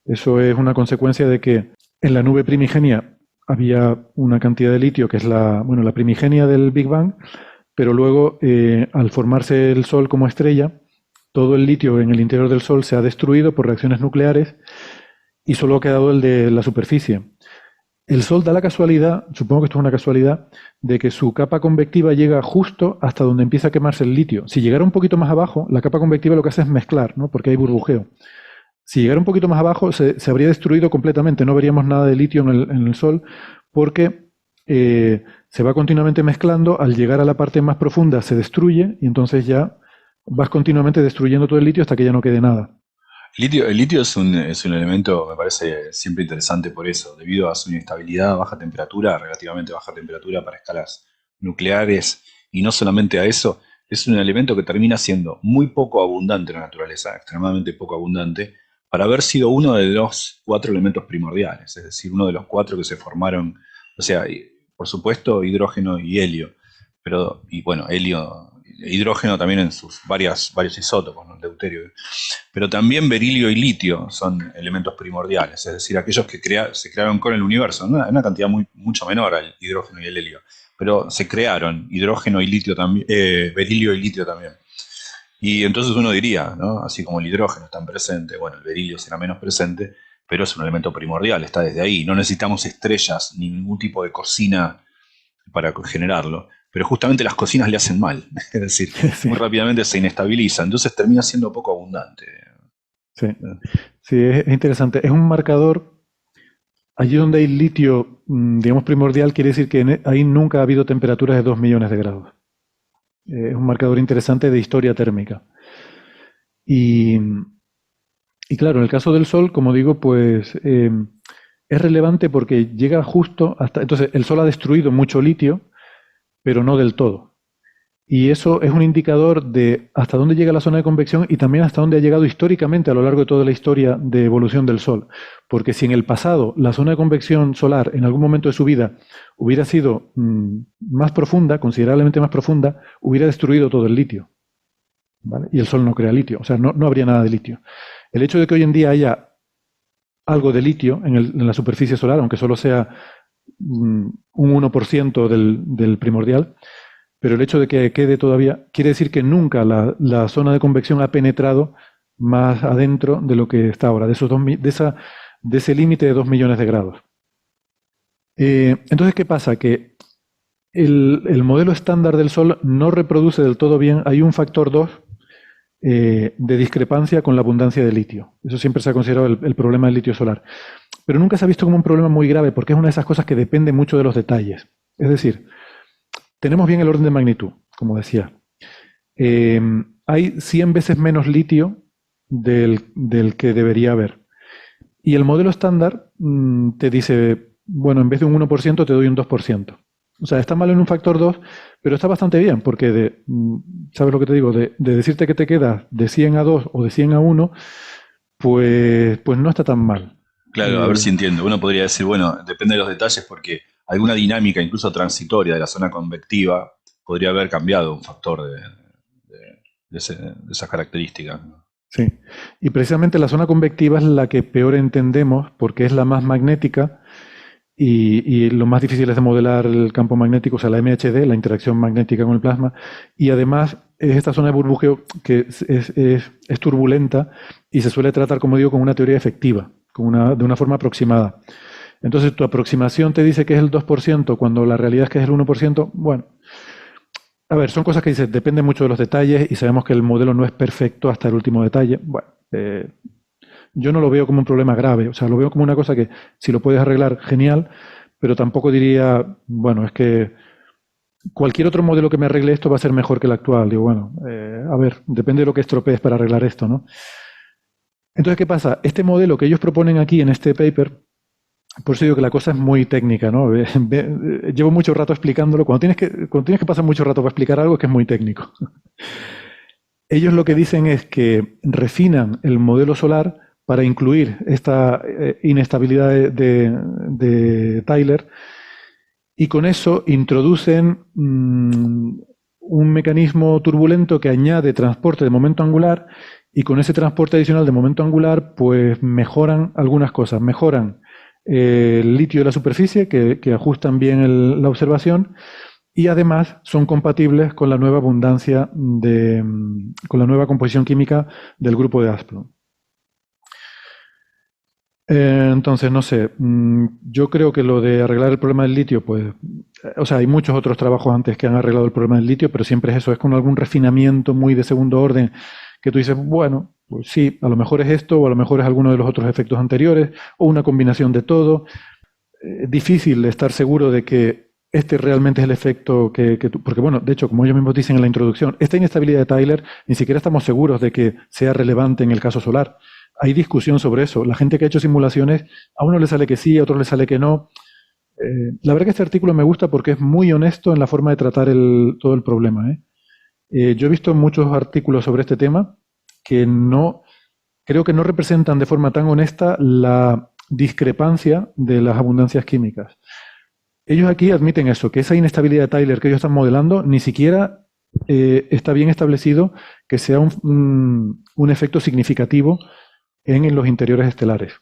eso es una consecuencia de que en la nube primigenia había una cantidad de litio que es la primigenia del Big Bang, pero luego al formarse el Sol como estrella, todo el litio en el interior del Sol se ha destruido por reacciones nucleares y solo ha quedado el de la superficie. El Sol da la casualidad, supongo que esto es una casualidad, de que su capa convectiva llega justo hasta donde empieza a quemarse el litio. Si llegara un poquito más abajo, la capa convectiva lo que hace es mezclar, ¿no? Porque hay burbujeo. Si llegara un poquito más abajo, se habría destruido completamente, no veríamos nada de litio en el Sol, porque se va continuamente mezclando, al llegar a la parte más profunda se destruye y entonces ya vas continuamente destruyendo todo el litio hasta que ya no quede nada. El litio es un elemento, me parece, siempre interesante por eso, debido a su inestabilidad, baja temperatura, relativamente baja temperatura para escalas nucleares, y no solamente a eso, es un elemento que termina siendo muy poco abundante en la naturaleza, extremadamente poco abundante, para haber sido uno de los 4 elementos primordiales, es decir, uno de los 4 que se formaron, o sea, por supuesto, hidrógeno y helio, pero, y bueno, helio, hidrógeno también en sus varios isótopos, ¿no? Deuterio, pero también berilio y litio son elementos primordiales, es decir, aquellos que se crearon con el universo, ¿no? Una cantidad mucho menor al hidrógeno y el helio, pero se crearon hidrógeno y litio también, berilio y litio también. Y entonces uno diría, ¿no? Así como el hidrógeno está presente, bueno, el berilio será menos presente, pero es un elemento primordial, está desde ahí. No necesitamos estrellas ni ningún tipo de cocina para generarlo, pero justamente las cocinas le hacen mal, es decir, Sí, muy rápidamente se inestabiliza, entonces termina siendo poco abundante. sí, sí, es interesante. Es un marcador, allí donde hay litio, digamos, primordial, quiere decir que ahí nunca ha habido temperaturas de 2 millones de grados. Es un marcador interesante de historia térmica. Y, y claro, en el caso del Sol, como digo, pues es relevante porque llega justo hasta... Entonces, el Sol ha destruido mucho litio, pero no del todo. Y eso es un indicador de hasta dónde llega la zona de convección y también hasta dónde ha llegado históricamente a lo largo de toda la historia de evolución del Sol. Porque si en el pasado la zona de convección solar en algún momento de su vida hubiera sido más profunda, considerablemente más profunda, hubiera destruido todo el litio, ¿vale? Y el Sol no crea litio, o sea, no habría nada de litio. El hecho de que hoy en día haya algo de litio en la superficie solar, aunque solo sea un 1% del primordial, pero el hecho de que quede todavía, quiere decir que nunca la zona de convección ha penetrado más adentro de lo que está ahora, de ese límite de 2 millones de grados. Entonces, ¿qué pasa? Que el modelo estándar del Sol no reproduce del todo bien, hay un factor 2 de discrepancia con la abundancia de litio. Eso siempre se ha considerado el problema del litio solar. Pero nunca se ha visto como un problema muy grave porque es una de esas cosas que depende mucho de los detalles. Es decir, tenemos bien el orden de magnitud, como decía. Hay 100 veces menos litio del que debería haber. Y el modelo estándar te dice, bueno, en vez de un 1% te doy un 2%. O sea, está mal en un factor 2, pero está bastante bien, porque ¿sabes lo que te digo? De decirte que te quedas de 100 a 2 o de 100 a 1, pues no está tan mal. Claro, a ver si entiendo. Uno podría decir, bueno, depende de los detalles porque alguna dinámica, incluso transitoria, de la zona convectiva podría haber cambiado un factor de esas características. Sí, y precisamente la zona convectiva es la que peor entendemos porque es la más magnética y lo más difícil es de modelar el campo magnético, o sea, la MHD, la interacción magnética con el plasma, y además es esta zona de burbujeo que es turbulenta y se suele tratar, como digo, con una teoría efectiva, de una forma aproximada. Entonces, tu aproximación te dice que es el 2% cuando la realidad es que es el 1%. Bueno, a ver, son cosas que dices, depende mucho de los detalles y sabemos que el modelo no es perfecto hasta el último detalle. Bueno, yo no lo veo como un problema grave, o sea, lo veo como una cosa que si lo puedes arreglar, genial, pero tampoco diría, bueno, es que cualquier otro modelo que me arregle esto va a ser mejor que el actual. Digo, bueno, a ver, depende de lo que estropees para arreglar esto, ¿no? Entonces, ¿qué pasa? Este modelo que ellos proponen aquí en este paper, por eso digo que la cosa es muy técnica, ¿no? Llevo mucho rato explicándolo. Cuando tienes que pasar mucho rato para explicar algo, es que es muy técnico. Ellos lo que dicen es que refinan el modelo solar para incluir esta inestabilidad de Tyler y con eso introducen un mecanismo turbulento que añade transporte de momento angular y con ese transporte adicional de momento angular pues mejoran algunas cosas. Mejoran el litio de la superficie que ajustan bien la observación y además son compatibles con la nueva abundancia con la nueva composición química del grupo de Asplund. Entonces, no sé, yo creo que lo de arreglar el problema del litio, pues, o sea, hay muchos otros trabajos antes que han arreglado el problema del litio, pero siempre es eso, es con algún refinamiento muy de segundo orden que tú dices, bueno, pues sí, a lo mejor es esto, o a lo mejor es alguno de los otros efectos anteriores, o una combinación de todo. Difícil estar seguro de que este realmente es el efecto porque bueno, de hecho, como ellos mismos dicen en la introducción, esta inestabilidad de Tyler ni siquiera estamos seguros de que sea relevante en el caso solar. Hay discusión sobre eso. La gente que ha hecho simulaciones, a uno le sale que sí, a otro le sale que no. La verdad que este artículo me gusta porque es muy honesto en la forma de tratar todo el problema. Yo he visto muchos artículos sobre este tema que creo que no representan de forma tan honesta la discrepancia de las abundancias químicas. Ellos aquí admiten eso, que esa inestabilidad de Tyler que ellos están modelando ni siquiera está bien establecido que sea un efecto significativo en los interiores estelares.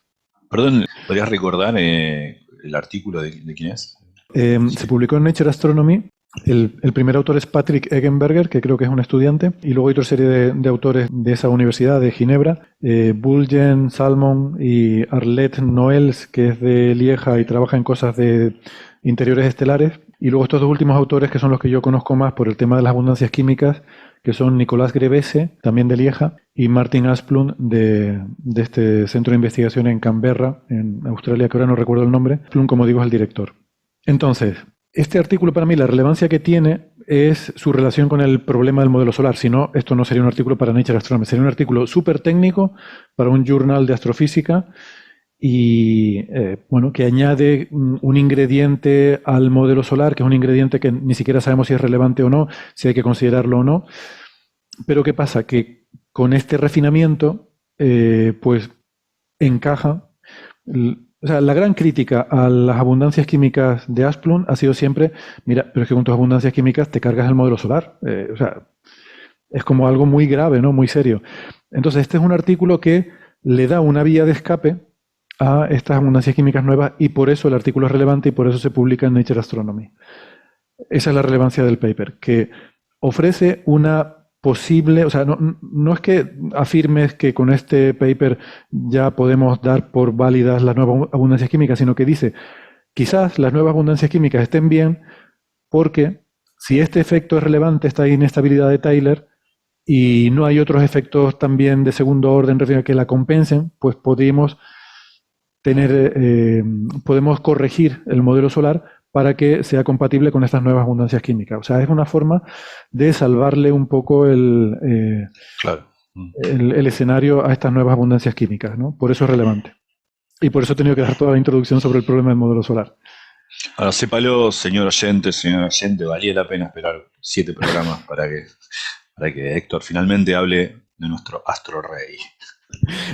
Perdón, ¿podrías recordar el artículo de quién es? Se publicó en Nature Astronomy. El primer autor es Patrick Eggenberger, que creo que es un estudiante, y luego hay otra serie de autores de esa universidad, de Ginebra, Bulgen, Salmon y Arlette Noels, que es de Lieja y trabaja en cosas de interiores estelares, y luego estos dos últimos autores, que son los que yo conozco más por el tema de las abundancias químicas, que son Nicolás Grevese, también de Lieja, y Martin Asplund, de este centro de investigación en Canberra, en Australia, que ahora no recuerdo el nombre. Asplund, como digo, es el director. Entonces, este artículo para mí, la relevancia que tiene es su relación con el problema del modelo solar. Si no, esto no sería un artículo para Nature Astronomy, sería un artículo súper técnico para un journal de astrofísica y, bueno, que añade un ingrediente al modelo solar, que es un ingrediente que ni siquiera sabemos si es relevante o no, si hay que considerarlo o no. Pero ¿qué pasa? Que con este refinamiento, pues encaja. O sea, la gran crítica a las abundancias químicas de Asplund ha sido siempre, mira, pero es que con tus abundancias químicas te cargas el modelo solar. O sea, es como algo muy grave, ¿no? Muy serio. Entonces, este es un artículo que le da una vía de escape a estas abundancias químicas nuevas y por eso el artículo es relevante y por eso se publica en Nature Astronomy. Esa es la relevancia del paper, que ofrece una posible, o sea, no es que afirmes que con este paper ya podemos dar por válidas las nuevas abundancias químicas, sino que dice, quizás las nuevas abundancias químicas estén bien porque si este efecto es relevante, esta inestabilidad de Tyler, y no hay otros efectos también de segundo orden que la compensen, pues podemos corregir el modelo solar para que sea compatible con estas nuevas abundancias químicas. O sea, es una forma de salvarle un poco Claro. el escenario a estas nuevas abundancias químicas, ¿no? Por eso es relevante. Y por eso he tenido que dar toda la introducción sobre el problema del modelo solar. Ahora, sépalo, señor oyente, valía la pena esperar 7 programas para que Héctor finalmente hable de nuestro astro rey.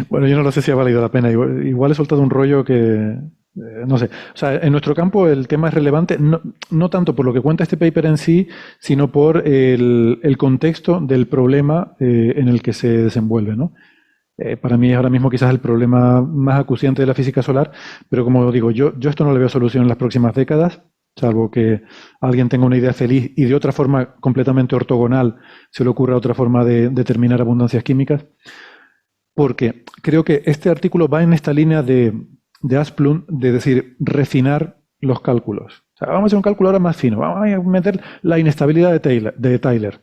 Bueno, yo no lo sé si ha valido la pena. Igual he soltado un rollo que, no sé. O sea, en nuestro campo el tema es relevante, no tanto por lo que cuenta este paper en sí, sino por el contexto del problema en el que se desenvuelve, ¿no? Para mí es ahora mismo quizás el problema más acuciante de la física solar, pero como digo, yo esto no le veo solución en las próximas décadas, salvo que alguien tenga una idea feliz y de otra forma completamente ortogonal se le ocurra otra forma de determinar abundancias químicas, porque creo que este artículo va en esta línea de Asplund, de decir, refinar los cálculos. O sea, vamos a hacer un cálculo ahora más fino, vamos a meter la inestabilidad de Tyler.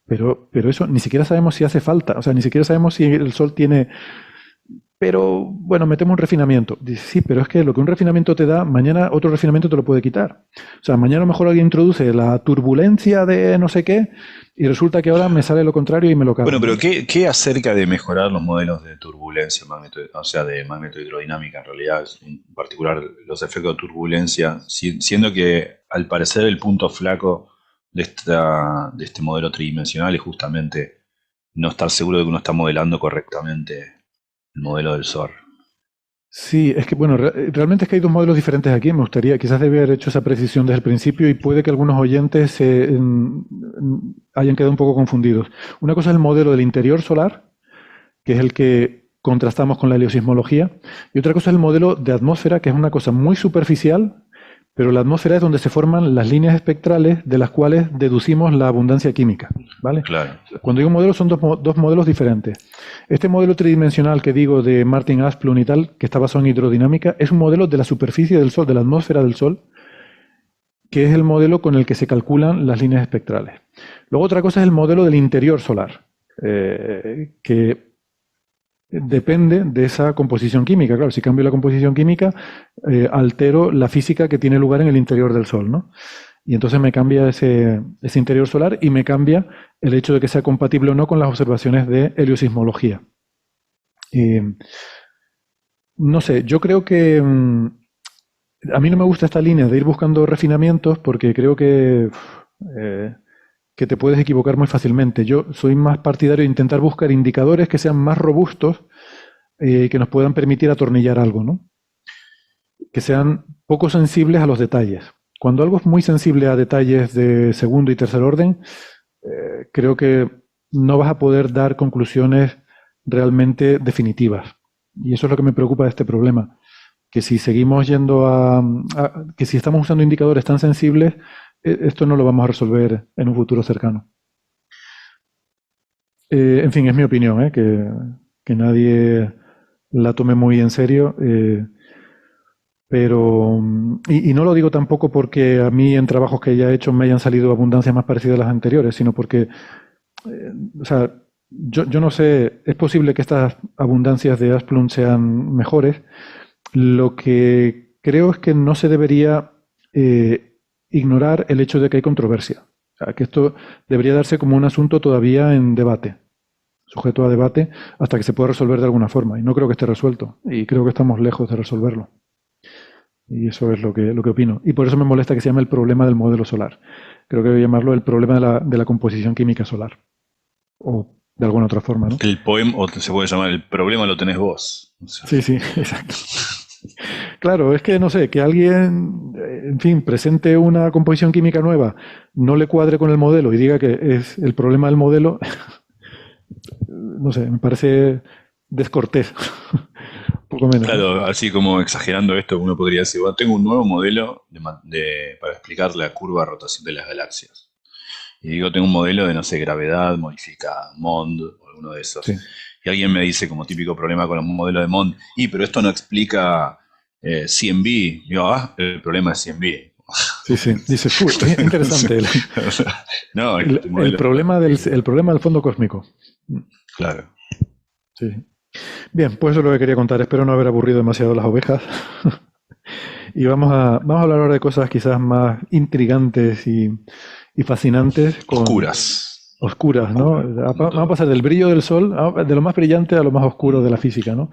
Pero eso ni siquiera sabemos si hace falta, o sea, ni siquiera sabemos si el Sol tiene. Pero bueno, metemos un refinamiento. Dice, sí, pero es que lo que un refinamiento te da, mañana otro refinamiento te lo puede quitar. O sea, mañana a lo mejor alguien introduce la turbulencia de no sé qué y resulta que ahora me sale lo contrario y me lo Bueno, carga, pero ¿no? ¿qué acerca de mejorar los modelos de turbulencia, o sea, de magnetohidrodinámica en realidad, en particular los efectos de turbulencia, siendo que al parecer el punto flaco de este modelo tridimensional es justamente no estar seguro de que uno está modelando correctamente el modelo del SOR? Sí, es que bueno, realmente es que hay dos modelos diferentes aquí. Me gustaría, quizás debía haber hecho esa precisión desde el principio y puede que algunos oyentes hayan quedado un poco confundidos. Una cosa es el modelo del interior solar, que es el que contrastamos con la heliosismología, y otra cosa es el modelo de atmósfera, que es una cosa muy superficial, pero la atmósfera es donde se forman las líneas espectrales de las cuales deducimos la abundancia química, ¿vale? Claro. Cuando digo modelo son dos modelos diferentes. Este modelo tridimensional que digo de Martin Asplund y tal, que está basado en hidrodinámica, es un modelo de la superficie del Sol, de la atmósfera del Sol, que es el modelo con el que se calculan las líneas espectrales. Luego otra cosa es el modelo del interior solar, que depende de esa composición química. Claro, si cambio la composición química, altero la física que tiene lugar en el interior del Sol, ¿no? Y entonces me cambia ese interior solar y me cambia el hecho de que sea compatible o no con las observaciones de heliosismología. No sé, yo creo que a mí no me gusta esta línea de ir buscando refinamientos porque creo eh, que te puedes equivocar muy fácilmente. Yo soy más partidario de intentar buscar indicadores que sean más robustos y que nos puedan permitir atornillar algo, ¿no? Que sean poco sensibles a los detalles. Cuando algo es muy sensible a detalles de segundo y tercer orden, creo que no vas a poder dar conclusiones realmente definitivas. Y eso es lo que me preocupa de este problema. Que si seguimos yendo que si estamos usando indicadores tan sensibles, esto no lo vamos a resolver en un futuro cercano. En fin, es mi opinión, que nadie la tome muy en serio. Pero, y no lo digo tampoco porque a mí en trabajos que ya he hecho me hayan salido abundancias más parecidas a las anteriores, sino porque, o sea, yo no sé, es posible que estas abundancias de Asplund sean mejores. Lo que creo es que no se debería ignorar el hecho de que hay controversia. O sea, que esto debería darse como un asunto todavía en debate, sujeto a debate, hasta que se pueda resolver de alguna forma. Y no creo que esté resuelto. Y creo que estamos lejos de resolverlo. Y eso es lo que opino. Y por eso me molesta que se llame el problema del modelo solar. Creo que debe llamarlo el problema de la composición química solar. O de alguna otra forma, ¿no? El poema, o se puede llamar el problema lo tenés vos. O sea, Sí, sí, exacto. Claro, es que no sé, que alguien, en fin, presente una composición química nueva, no le cuadre con el modelo y diga que es el problema del modelo, no sé, me parece descortés, poco menos, ¿no? claro, así como exagerando esto, uno podría decir, bueno, tengo un nuevo modelo para explicar la curva de rotación de las galaxias. Y digo, tengo un modelo de, no sé, gravedad modificada, MOND, o alguno de esos. Sí, Y alguien me dice, como típico problema con los modelos de MOND, pero esto no explica CMB. Digo, el problema es CMB. sí, sí. Dice, uy, es interesante No, es que este el modelo. problema del fondo cósmico. Claro. Sí. Bien, pues eso es lo que quería contar. Espero no haber aburrido demasiado las ovejas. Y vamos a hablar ahora de cosas quizás más intrigantes y fascinantes Oscuras. oscuras, ¿no? Oscuras. Vamos a pasar del brillo del sol, de lo más brillante a lo más oscuro de la física, ¿no?